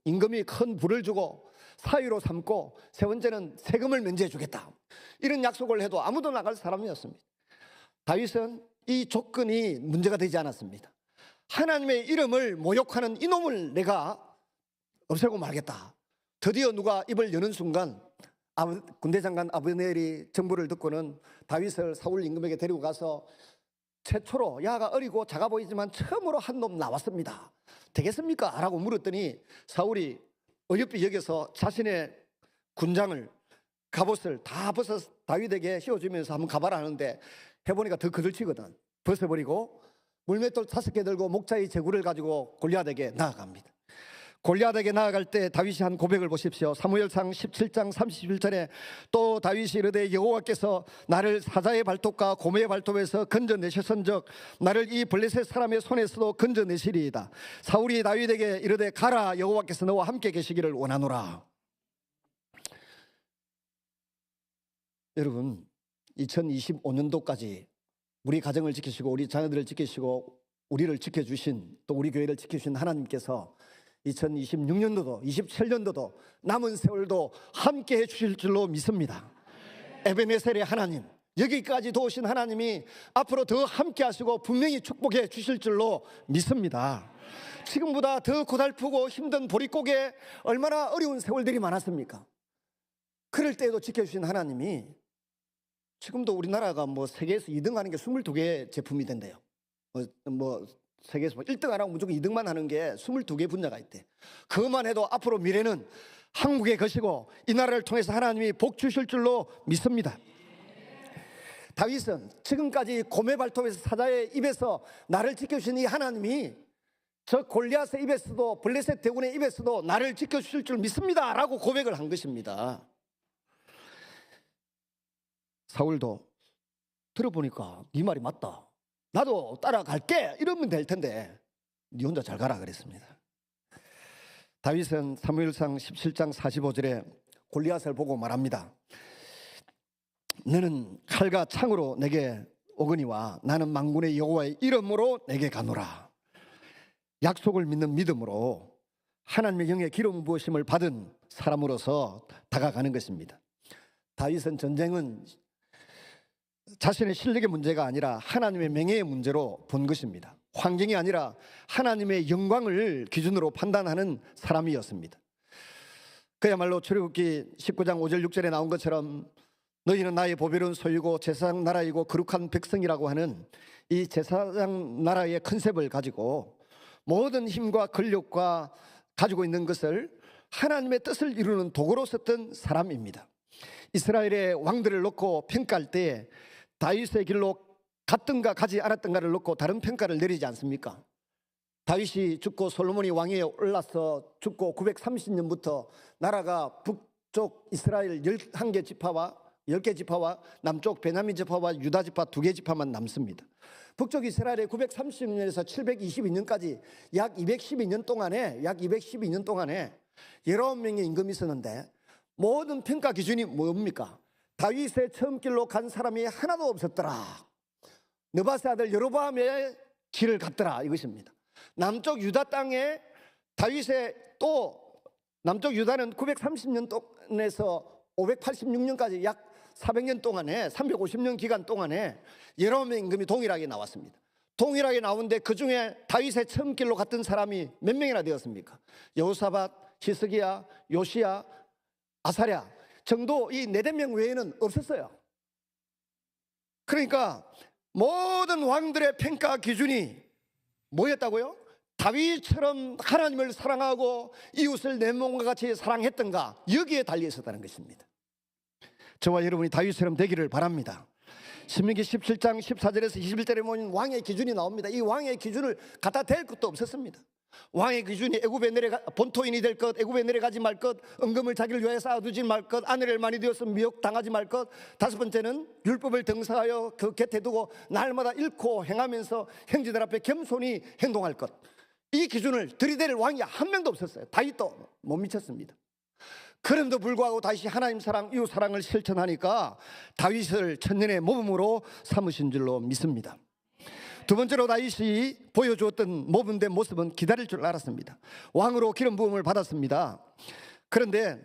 임금이 큰 부를 주고 사위로 삼고 세 번째는 세금을 면제해 주겠다. 이런 약속을 해도 아무도 나갈 사람이었습니다. 다윗은 이 조건이 문제가 되지 않았습니다. 하나님의 이름을 모욕하는 이놈을 내가 없애고 말겠다. 드디어 누가 입을 여는 순간 군대 장관 아브넬이 정보를 듣고는 다윗을 사울 임금에게 데리고 가서 최초로 야가 어리고 작아 보이지만 처음으로 한 놈 나왔습니다. 되겠습니까? 라고 물었더니 사울이 어여삐 여겨서 자신의 군장을 갑옷을 다 벗어 다윗에게 씌워주면서 한번 가봐라 하는데 해보니까 더 거들치거든. 벗어버리고 물맷돌 5개 들고 목자의 제구를 가지고 골리앗에게 나아갑니다. 골리앗에게 나아갈 때 다윗이 한 고백을 보십시오. 사무엘상 17장 31절에 또 다윗이 이르되 여호와께서 나를 사자의 발톱과 고매의 발톱에서 건져내셨은즉 나를 이 블레셋 사람의 손에서도 건져내시리이다. 사울이 다윗에게 이르되 가라, 여호와께서 너와 함께 계시기를 원하노라. 여러분, 2025년도까지 우리 가정을 지키시고 우리 자녀들을 지키시고 우리를 지켜주신, 또 우리 교회를 지켜주신 하나님께서 2026년도도 27년도도 남은 세월도 함께 해주실 줄로 믿습니다. 에베네셀의 하나님, 여기까지 도우신 하나님이 앞으로 더 함께 하시고 분명히 축복해 주실 줄로 믿습니다. 지금보다 더 고달프고 힘든 보릿고개 얼마나 어려운 세월들이 많았습니까? 그럴 때에도 지켜주신 하나님이 지금도 우리나라가 뭐 세계에서 2등 하는 게 22개 제품이 된대요. 세계에서 1등 안 하고 무조건 2등만 하는 게 22개 분야가 있대. 그것만 해도 앞으로 미래는 한국의 것이고 이 나라를 통해서 하나님이 복 주실 줄로 믿습니다. 다윗은 지금까지 고매 발톱에서 사자의 입에서 나를 지켜주신 이 하나님이 저 골리앗의 입에서도 블레셋 대군의 입에서도 나를 지켜주실 줄 믿습니다 라고 고백을 한 것입니다. 사울도 들어보니까 네 말이 맞다, 나도 따라갈게 이러면 될 텐데 네 혼자 잘 가라 그랬습니다. 다윗은 사무엘상 17장 45절에 골리앗을 보고 말합니다. 너는 칼과 창으로 내게 오거니와 나는 만군의 여호와의 이름으로 내게 가노라. 약속을 믿는 믿음으로 하나님의 영의 기름 부으심을 받은 사람으로서 다가가는 것입니다. 다윗은 전쟁은 자신의 실력의 문제가 아니라 하나님의 명예의 문제로 본 것입니다. 환경이 아니라 하나님의 영광을 기준으로 판단하는 사람이었습니다. 그야말로 출애굽기 19장 5절 6절에 나온 것처럼 너희는 나의 보배로운 소유고 제사장 나라이고 거룩한 백성이라고 하는 이 제사장 나라의 컨셉을 가지고 모든 힘과 권력과 가지고 있는 것을 하나님의 뜻을 이루는 도구로 썼던 사람입니다. 이스라엘의 왕들을 놓고 평가할 때 다윗의 길로 갔던가 가지 않았던가를 놓고 다른 평가를 내리지 않습니까? 다윗이 죽고 솔로몬이 왕위에 올라서 죽고 930년부터 나라가 북쪽 이스라엘 11개 지파와 10개 지파와 남쪽 베냐민 지파와 유다 지파 2개 지파만 남습니다. 북쪽 이스라엘의 930년에서 722년까지 약 212년 동안에 19명의 임금이 있었는데 모든 평가 기준이 뭡니까? 다윗의 처음 길로 간 사람이 하나도 없었더라. 느바세 아들 여로보암의 길을 갔더라 이것입니다. 남쪽 유다 땅에 다윗의 또 남쪽 유다는 930년 동안에서 586년까지 약 400년 동안에 350년 기간 동안에 여러 명의 임금이 동일하게 나왔습니다. 동일하게 나오는데 그중에 다윗의 처음 길로 갔던 사람이 몇 명이나 되었습니까? 여호사밧, 히스기야, 요시야, 아사랴 정도 이 4명 외에는 없었어요. 그러니까 모든 왕들의 평가 기준이 뭐였다고요? 다윗처럼 하나님을 사랑하고 이웃을 내 몸과 같이 사랑했던가 여기에 달려 있었다는 것입니다. 저와 여러분이 다윗처럼 되기를 바랍니다. 신명기 17장 14절에서 21절에 보면 왕의 기준이 나옵니다. 이 왕의 기준을 갖다 댈 것도 없었습니다. 왕의 기준이 애굽에 내려가 본토인이 될 것, 애굽에 내려가지 말 것, 은금을 자기를 위하여 쌓아두지 말 것, 아내를 많이 되어서 미혹당하지 말 것, 5번째는 율법을 등사하여 그 곁에 두고 날마다 읽고 행하면서 형제들 앞에 겸손히 행동할 것. 이 기준을 들이댈 왕이 한 명도 없었어요. 다윗도 못 미쳤습니다. 그럼에도 불구하고 다윗이 하나님 사랑, 이웃 사랑을 실천하니까 다윗을 천년의 모범으로 삼으신 줄로 믿습니다. 두 번째로 다윗이 보여주었던 모범된 모습은 기다릴 줄 알았습니다. 왕으로 기름 부음을 받았습니다. 그런데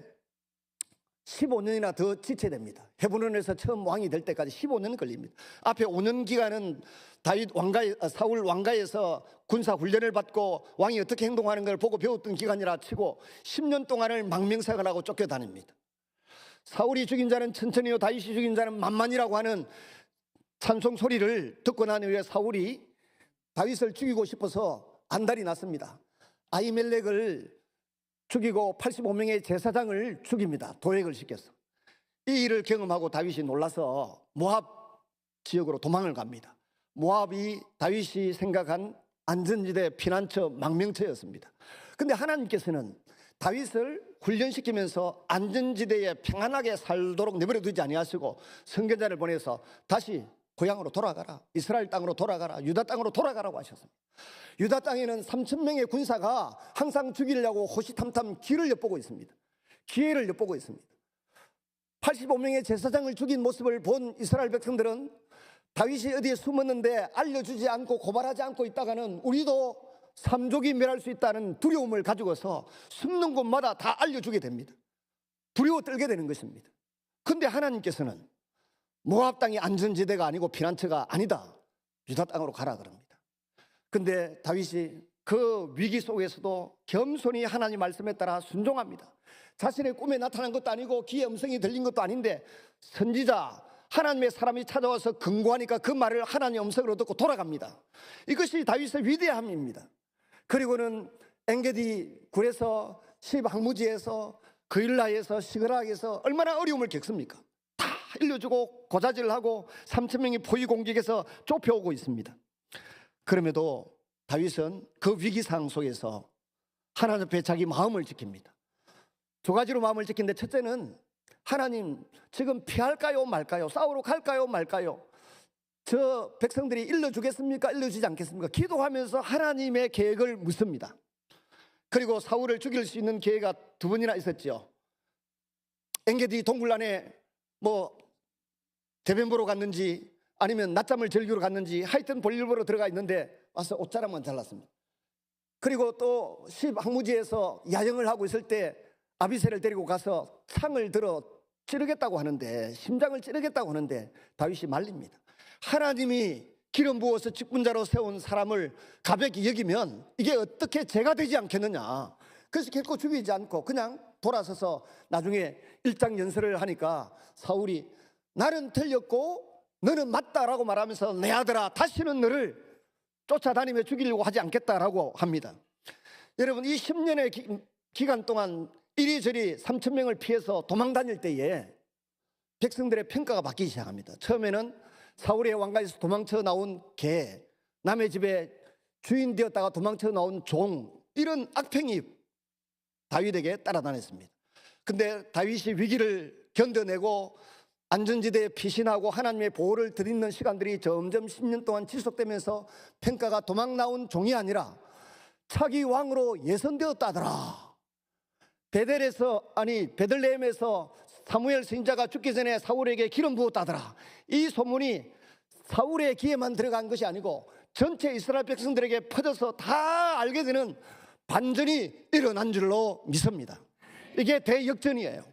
15년이나 더 지체야 됩니다. 헤브론에서 처음 왕이 될 때까지 15년 걸립니다. 앞에 5년 기간은 다윗 왕가에, 사울 왕가에서 군사 훈련을 받고 왕이 어떻게 행동하는 걸 보고 배웠던 기간이라 치고 10년 동안을 망명생활을 하고 쫓겨다닙니다. 사울이 죽인 자는 천천히요 다윗이 죽인 자는 만만이라고 하는 찬송 소리를 듣고 난 후에 사울이 다윗을 죽이고 싶어서 안달이 났습니다. 아히멜렉을 죽이고 85명의 제사장을 죽입니다. 도액을 시켰어. 이 일을 경험하고 다윗이 놀라서 모압 지역으로 도망을 갑니다. 모압이 다윗이 생각한 안전지대 피난처 망명처였습니다. 그런데 하나님께서는 다윗을 훈련시키면서 안전지대에 평안하게 살도록 내버려 두지 아니하시고 선견자를 보내서 다시 고향으로 돌아가라, 이스라엘 땅으로 돌아가라, 유다 땅으로 돌아가라고 하셨습니다. 유다 땅에는 3,000명의 군사가 항상 죽이려고 호시탐탐 기회를 엿보고 있습니다. 85명의 제사장을 죽인 모습을 본 이스라엘 백성들은 다윗이 어디에 숨었는데 알려주지 않고 고발하지 않고 있다가는 우리도 삼족이 멸할 수 있다는 두려움을 가지고서 숨는 곳마다 다 알려주게 됩니다. 두려워 떨게 되는 것입니다. 그런데 하나님께서는 모압 땅이 안전지대가 아니고 피난처가 아니다, 유다 땅으로 가라 그럽니다. 그런데 다윗이 그 위기 속에서도 겸손히 하나님 말씀에 따라 순종합니다. 자신의 꿈에 나타난 것도 아니고 귀에 음성이 들린 것도 아닌데 선지자 하나님의 사람이 찾아와서 근거하니까 그 말을 하나님의 음성으로 듣고 돌아갑니다. 이것이 다윗의 위대함입니다. 그리고는 엔게디 굴에서 시브항무지에서 그일라에서 시그락에서 얼마나 어려움을 겪습니까? 다 일러주고 고자질하고 3,000명이 포위 공격에서 좁혀오고 있습니다. 그럼에도 다윗은 그 위기 상황 속에서 하나님 앞에 자기 마음을 지킵니다. 두 가지로 마음을 지키는데 첫째는 하나님 지금 피할까요 말까요? 싸우러 갈까요 말까요? 저 백성들이 일러주겠습니까? 일러주지 않겠습니까? 기도하면서 하나님의 계획을 묻습니다. 그리고 사울을 죽일 수 있는 기회가 2번이나 있었죠. 엔게디 동굴 안에 대변 보러 갔는지 아니면 낮잠을 즐기러 갔는지 하여튼 볼일 보러 들어가 있는데 와서 옷자락만 잘랐습니다. 그리고 또 시브항무지에서 야영을 하고 있을 때 아비새를 데리고 가서 창을 들어 찌르겠다고 하는데, 심장을 찌르겠다고 하는데 다윗이 말립니다. 하나님이 기름 부어서 직분자로 세운 사람을 가볍게 여기면 이게 어떻게 죄가 되지 않겠느냐. 그래서 결코 죽이지 않고 그냥 돌아서서 나중에 일장연설을 하니까 사울이 나는 틀렸고 너는 맞다라고 말하면서 내 아들아 다시는 너를 쫓아다니며 죽이려고 하지 않겠다라고 합니다. 여러분, 이 10년의 기간 동안 이리저리 3,000명을 피해서 도망 다닐 때에 백성들의 평가가 바뀌기 시작합니다. 처음에는 사울의 왕가에서 도망쳐 나온 개, 남의 집에 주인 되었다가 도망쳐 나온 종, 이런 악평이 다윗에게 따라다녔습니다. 근데 다윗이 위기를 견뎌내고 안전지대에 피신하고 하나님의 보호를 드리는 시간들이 점점 10년 동안 지속되면서 평가가 도망 나온 종이 아니라 차기 왕으로 예선되었다더라. 베들레헴에서 사무엘 선지자가 죽기 전에 사울에게 기름 부었다더라. 이 소문이 사울의 귀에만 들어간 것이 아니고 전체 이스라엘 백성들에게 퍼져서 다 알게 되는 반전이 일어난 줄로 믿습니다. 이게 대역전이에요.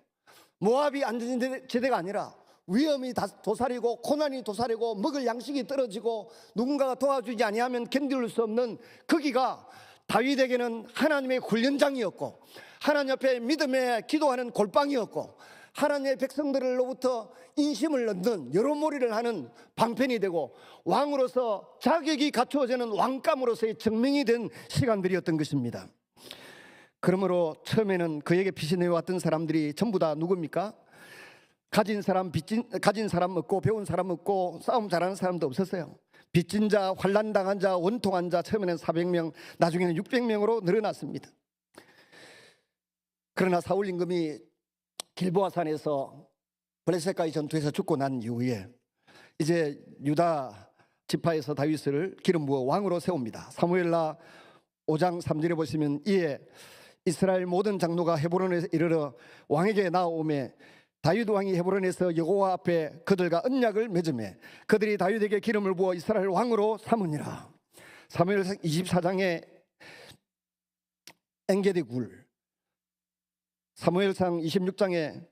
모압이 안전지대가 아니라 위험이 도사리고 고난이 도사리고 먹을 양식이 떨어지고 누군가가 도와주지 아니하면 견딜 수 없는 거기가 다윗에게는 하나님의 훈련장이었고 하나님 앞에 믿음에 기도하는 골방이었고 하나님의 백성들로부터 인심을 얻는 여론몰이를 하는 방편이 되고 왕으로서 자격이 갖추어지는 왕감으로서의 증명이 된 시간들이었던 것입니다. 그러므로 처음에는 그에게 피신해왔던 사람들이 전부 다 누굽니까? 가진 사람 없고 배운 사람 없고 싸움 잘하는 사람도 없었어요. 빚진 자, 환난당한 자, 원통한 자, 처음에는 400명, 나중에는 600명으로 늘어났습니다. 그러나 사울 임금이 길보아산에서 블레셋과의 전투에서 죽고 난 이후에 이제 유다 지파에서 다윗을 기름 부어 왕으로 세웁니다. 사무엘라 5장 3절에 보시면 이에 이스라엘 모든 장로가 헤브론에 이르러 왕에게 나오매 다윗 왕이 헤브론에서 여호와 앞에 그들과 언약을 맺으매 그들이 다윗에게 기름을 부어 이스라엘 왕으로 삼으니라. 사무엘상 24장에 엔게디 굴, 사무엘상 26장에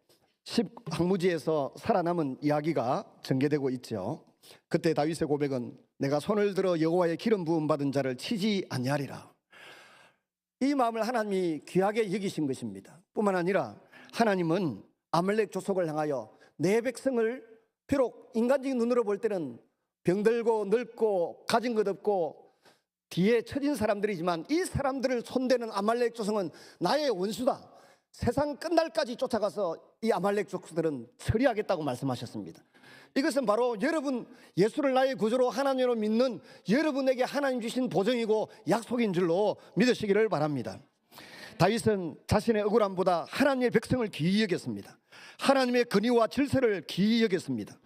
10항무지에서 살아남은 이야기가 전개되고 있죠. 그때 다윗의 고백은 내가 손을 들어 여호와의 기름 부음 받은 자를 치지 아니하리라. 이 마음을 하나님이 귀하게 여기신 것입니다. 뿐만 아니라 하나님은 아말렉 족속을 향하여 내 백성을 비록 인간적인 눈으로 볼 때는 병들고 늙고 가진 것 없고 뒤에 처진 사람들이지만 이 사람들을 손대는 아말렉 족속은 나의 원수다. 세상 끝날까지 쫓아가서 이 아말렉 족속들은 처리하겠다고 말씀하셨습니다. 이것은 바로 여러분 예수를 나의 구주로 하나님으로 믿는 여러분에게 하나님 주신 보증이고 약속인 줄로 믿으시기를 바랍니다. 다윗은 자신의 억울함보다 하나님의 백성을 귀히 여겼습니다. 하나님의 권위와 질서를 귀히 여겼습니다.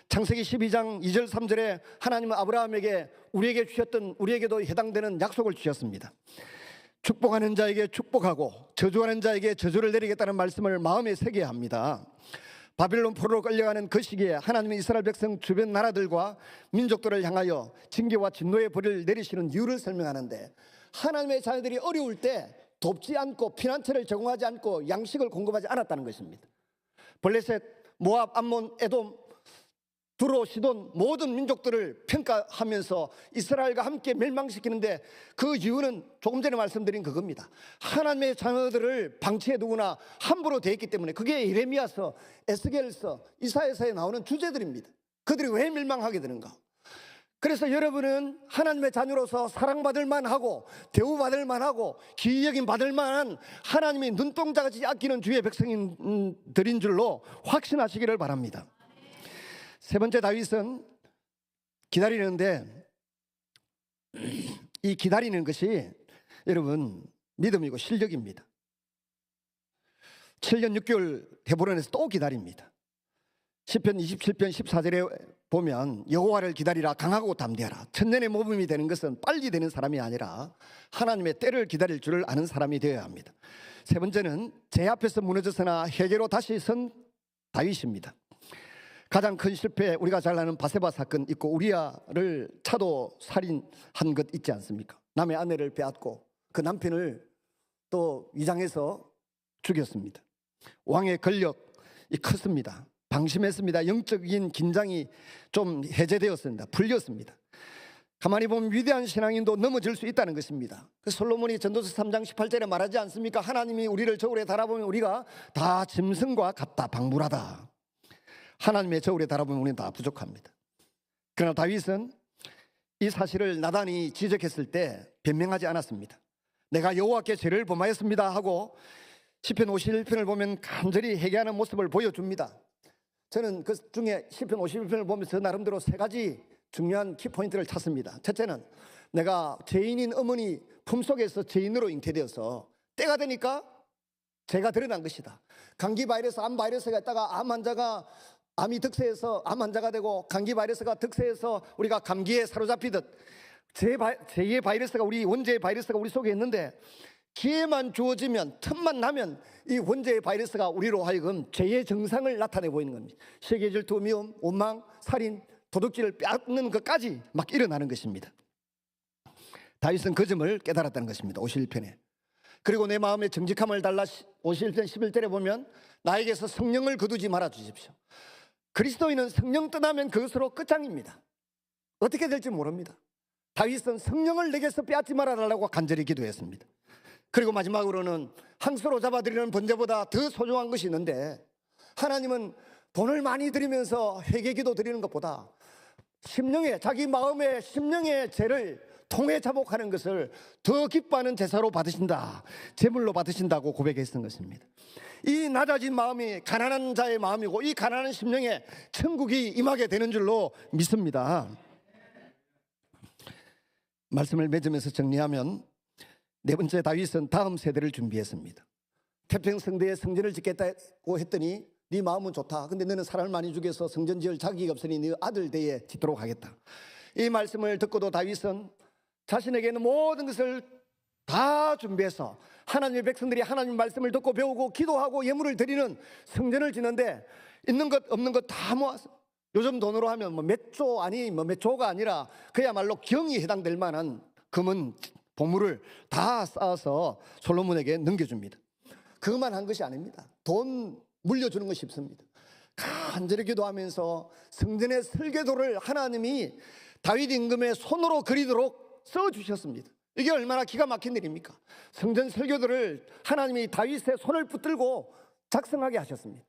창세기 12장 2절 3절에 하나님은 아브라함에게 우리에게 주셨던 우리에게도 해당되는 약속을 주셨습니다. 축복하는 자에게 축복하고 저주하는 자에게 저주를 내리겠다는 말씀을 마음에 새겨야 합니다. 바빌론 포로로 끌려가는 그 시기에 하나님은 이스라엘 백성 주변 나라들과 민족들을 향하여 징계와 진노의 벌을 내리시는 이유를 설명하는데 하나님의 자녀들이 어려울 때 돕지 않고 피난처를 제공하지 않고 양식을 공급하지 않았다는 것입니다. 블레셋, 모압, 암몬, 에돔, 두로, 시돈 모든 민족들을 평가하면서 이스라엘과 함께 멸망시키는데 그 이유는 조금 전에 말씀드린 그겁니다. 하나님의 자녀들을 방치해 두거나 함부로 대했기 때문에 그게 예레미야서, 에스겔서, 이사야서에 나오는 주제들입니다. 그들이 왜 멸망하게 되는가? 그래서 여러분은 하나님의 자녀로서 사랑받을 만하고 대우받을 만하고 귀히 여김 받을 만한 하나님이 눈동자같이 아끼는 주의 백성들인 줄로 확신하시기를 바랍니다. 세 번째, 다윗은 기다리는데 이 기다리는 것이 여러분 믿음이고 실력입니다. 7년 6개월 헤브론에서 또 기다립니다. 시편 27편 14절에 보면 여호와를 기다리라 강하고 담대하라. 천년의 모범이 되는 것은 빨리 되는 사람이 아니라 하나님의 때를 기다릴 줄을 아는 사람이 되어야 합니다. 세 번째는 제 앞에서 무너졌으나 회개로 다시 선 다윗입니다. 가장 큰 실패, 우리가 잘 아는 바세바 사건 있고 우리아를 차도 살인한 것 있지 않습니까? 남의 아내를 빼앗고 그 남편을 또 위장해서 죽였습니다. 왕의 권력이 컸습니다. 방심했습니다. 영적인 긴장이 좀 해제되었습니다. 풀렸습니다. 가만히 보면 위대한 신앙인도 넘어질 수 있다는 것입니다. 그 솔로몬이 전도서 3장 18절에 말하지 않습니까? 하나님이 우리를 저울에 달아보면 우리가 다 짐승과 같다, 방불하다. 하나님의 저울에 달아보면 우리는 다 부족합니다. 그러나 다윗은 이 사실을 나단이 지적했을 때 변명하지 않았습니다. 내가 여호와께 죄를 범하였습니다 하고 시편 51편을 보면 간절히 회개하는 모습을 보여줍니다. 저는 그 중에 시편 51편을 보면서 나름대로 세 가지 중요한 키포인트를 찾습니다. 첫째는 내가 죄인인 어머니 품속에서 죄인으로 잉태되어서 때가 되니까 죄가 드러난 것이다. 감기 바이러스, 암 바이러스가 있다가 암 환자가 암이 득세해서 암 환자가 되고 감기 바이러스가 득세해서 우리가 감기에 사로잡히듯 죄의 바이러스가 우리 원죄의 바이러스가 우리 속에 있는데 기회만 주어지면 틈만 나면 이 원죄의 바이러스가 우리로 하여금 죄의 정상을 나타내 보이는 겁니다. 세계 질투, 미움, 원망, 살인, 도둑질을 빼앗는 것까지 막 일어나는 것입니다. 다윗은 그 점을 깨달았다는 것입니다. 51편에. 그리고 내 마음의 정직함을 달라 51편 11절에 보면 나에게서 성령을 거두지 말아 주십시오. 그리스도인은 성령 떠나면 그것으로 끝장입니다. 어떻게 될지 모릅니다. 다윗은 성령을 내게서 빼앗지 말아달라고 간절히 기도했습니다. 그리고 마지막으로는 항소로 잡아드리는 번제보다 더 소중한 것이 있는데 하나님은 돈을 많이 드리면서 회개기도 드리는 것보다 심령의 자기 마음의 심령의 죄를 통해 자복하는 것을 더 기뻐하는 제사로 받으신다, 제물로 받으신다고 고백했던 것입니다. 이 낮아진 마음이 가난한 자의 마음이고 이 가난한 심령에 천국이 임하게 되는 줄로 믿습니다. 말씀을 맺으면서 정리하면 네 번째, 다윗은 다음 세대를 준비했습니다. 태평성대에 성전을 짓겠다고 했더니 네 마음은 좋다. 근데 너는 사람을 많이 죽여서 성전 지을 자격이 없으니 네 아들 대에 짓도록 하겠다. 이 말씀을 듣고도 다윗은 자신에게는 모든 것을 다 준비해서 하나님의 백성들이 하나님 말씀을 듣고 배우고 기도하고 예물을 드리는 성전을 짓는데 있는 것 없는 것 다 모아서 요즘 돈으로 하면 몇 조가 아니라 그야말로 경이 해당될 만한 금은 보물을 다 쌓아서 솔로몬에게 넘겨줍니다. 그것만 한 것이 아닙니다. 돈 물려주는 것이 쉽습니다. 간절히 기도하면서 성전의 설계도를 하나님이 다윗 임금의 손으로 그리도록 써주셨습니다. 이게 얼마나 기가 막힌 일입니까? 성전 설계도를 하나님이 다윗의 손을 붙들고 작성하게 하셨습니다.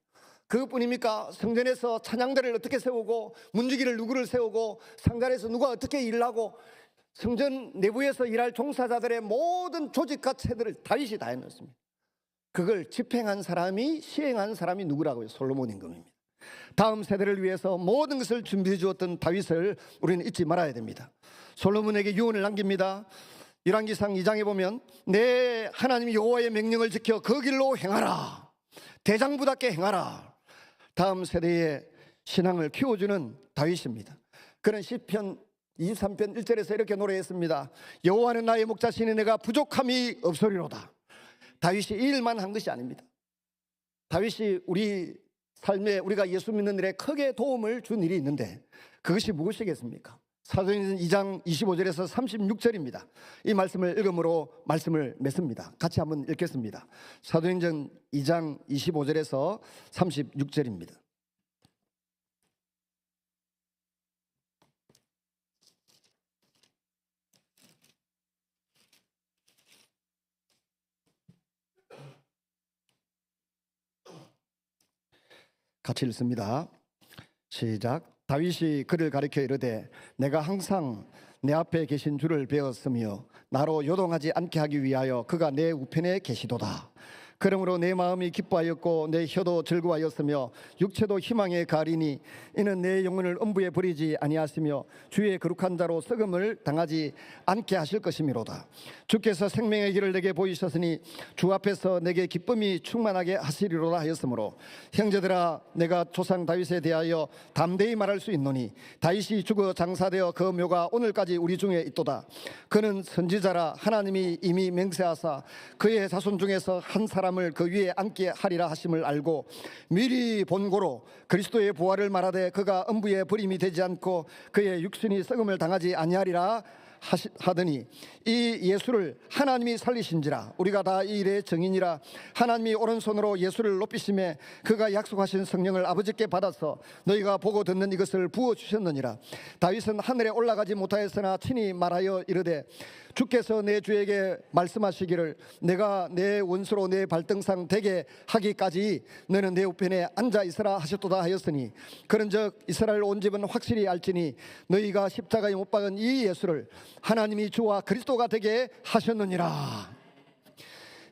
그것뿐입니까? 성전에서 찬양대를 어떻게 세우고 문지기를 누구를 세우고 상단에서 누가 어떻게 일하고 성전 내부에서 일할 종사자들의 모든 조직과 체들을 다윗이 다 해놓습니다. 그걸 집행한 사람이 시행한 사람이 누구라고요? 솔로몬 임금입니다. 다음 세대를 위해서 모든 것을 준비해 주었던 다윗을 우리는 잊지 말아야 됩니다. 솔로몬에게 유언을 남깁니다. 열왕기상 2장에 보면 내 하나님 여호와의 명령을 지켜 그 길로 행하라. 대장부답게 행하라. 다음 세대의 신앙을 키워주는 다윗입니다. 그는 시편 23편 1절에서 이렇게 노래했습니다. 여호와는 나의 목자시니 내가 부족함이 없으리로다. 다윗이 이 일만 한 것이 아닙니다. 다윗이 우리 삶에 우리가 예수 믿는 일에 크게 도움을 준 일이 있는데 그것이 무엇이겠습니까? 사도행전 2장 25절에서 36절입니다. 이 말씀을 읽음으로 말씀을 맺습니다. 같이 한번 읽겠습니다. 사도행전 2장 25절에서 36절입니다. 같이 읽습니다. 시작. 다윗이 그를 가리켜 이르되 내가 항상 내 앞에 계신 주를 배웠으며 나로 요동하지 않게 하기 위하여 그가 내 우편에 계시도다. 그러므로 내 마음이 기뻐하였고 내 혀도 즐거워하였으며 육체도 희망에 가리니 이는 내 영혼을 음부에 버리지 아니하시며 주의 거룩한 자로 썩음을 당하지 않게 하실 것이미로다. 주께서 생명의 길을 내게 보이셨으니 주 앞에서 내게 기쁨이 충만하게 하시리로다 하였으므로 형제들아 내가 조상 다윗에 대하여 담대히 말할 수 있노니 다윗이 죽어 장사되어 그 묘가 오늘까지 우리 중에 있도다. 그는 선지자라 하나님이 이미 맹세하사 그의 자손 중에서 한 사람을 그 위에 앉게 하리라 하심을 알고 미리 본고로 그리스도의 부활을 말하되 그가 음부에 버림이 되지 않고 그의 육신이 썩음을 당하지 아니하리라 하더니 이 예수를 하나님이 살리신지라. 우리가 다 이 일의 증인이라. 하나님이 오른손으로 예수를 높이심에 그가 약속하신 성령을 아버지께 받아서 너희가 보고 듣는 이것을 부어주셨느니라. 다윗은 하늘에 올라가지 못하였으나 친히 말하여 이르되 주께서 내 주에게 말씀하시기를 내가 내 원수로 내 발등상 되게 하기까지 너는 내 우편에 앉아 있으라 하셨도다 하였으니, 그런즉 이스라엘 온 집은 확실히 알지니 너희가 십자가에 못 박은 이 예수를 하나님이 주와 그리스도가 되게 하셨느니라.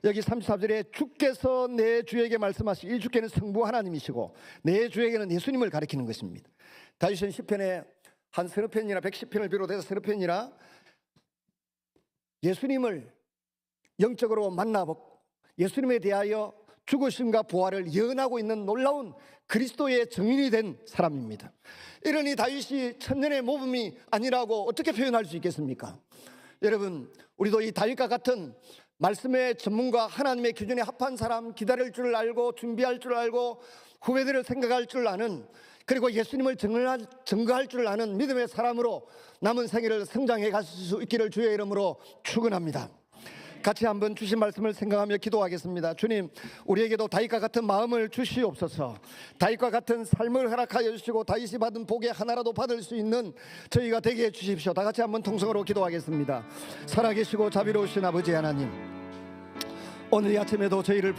여기 34절에 주께서 내 주에게 말씀하시기, 이 주께는 성부 하나님이시고 내 주에게는 예수님을 가리키는 것입니다. 다윗은 시편에 한 서너 편이나 110편을 비롯해서 서너 편이나 예수님을 영적으로 만나보고 예수님에 대하여 죽으심과 부활을 예언하고 있는 놀라운 그리스도의 증인이 된 사람입니다. 이러니 다윗이 천년의 모범이 아니라고 어떻게 표현할 수 있겠습니까? 여러분, 우리도 이 다윗과 같은 말씀의 전문가, 하나님의 기준에 합한 사람, 기다릴 줄 알고 준비할 줄 알고 후배들을 생각할 줄 아는, 그리고 예수님을 증거할 줄 아는 믿음의 사람으로 남은 생애를 성장해 갈 수 있기를 주의 이름으로 축원합니다. 같이 한번 주신 말씀을 생각하며 기도하겠습니다. 주님, 우리에게도 다윗과 같은 마음을 주시옵소서. 다윗과 같은 삶을 허락하여 주시고 다윗이 받은 복의 하나라도 받을 수 있는 저희가 되게 해 주십시오. 다 같이 한번 통성으로 기도하겠습니다. 살아계시고 자비로우신 아버지 하나님, 오늘 이 아침에도 저희를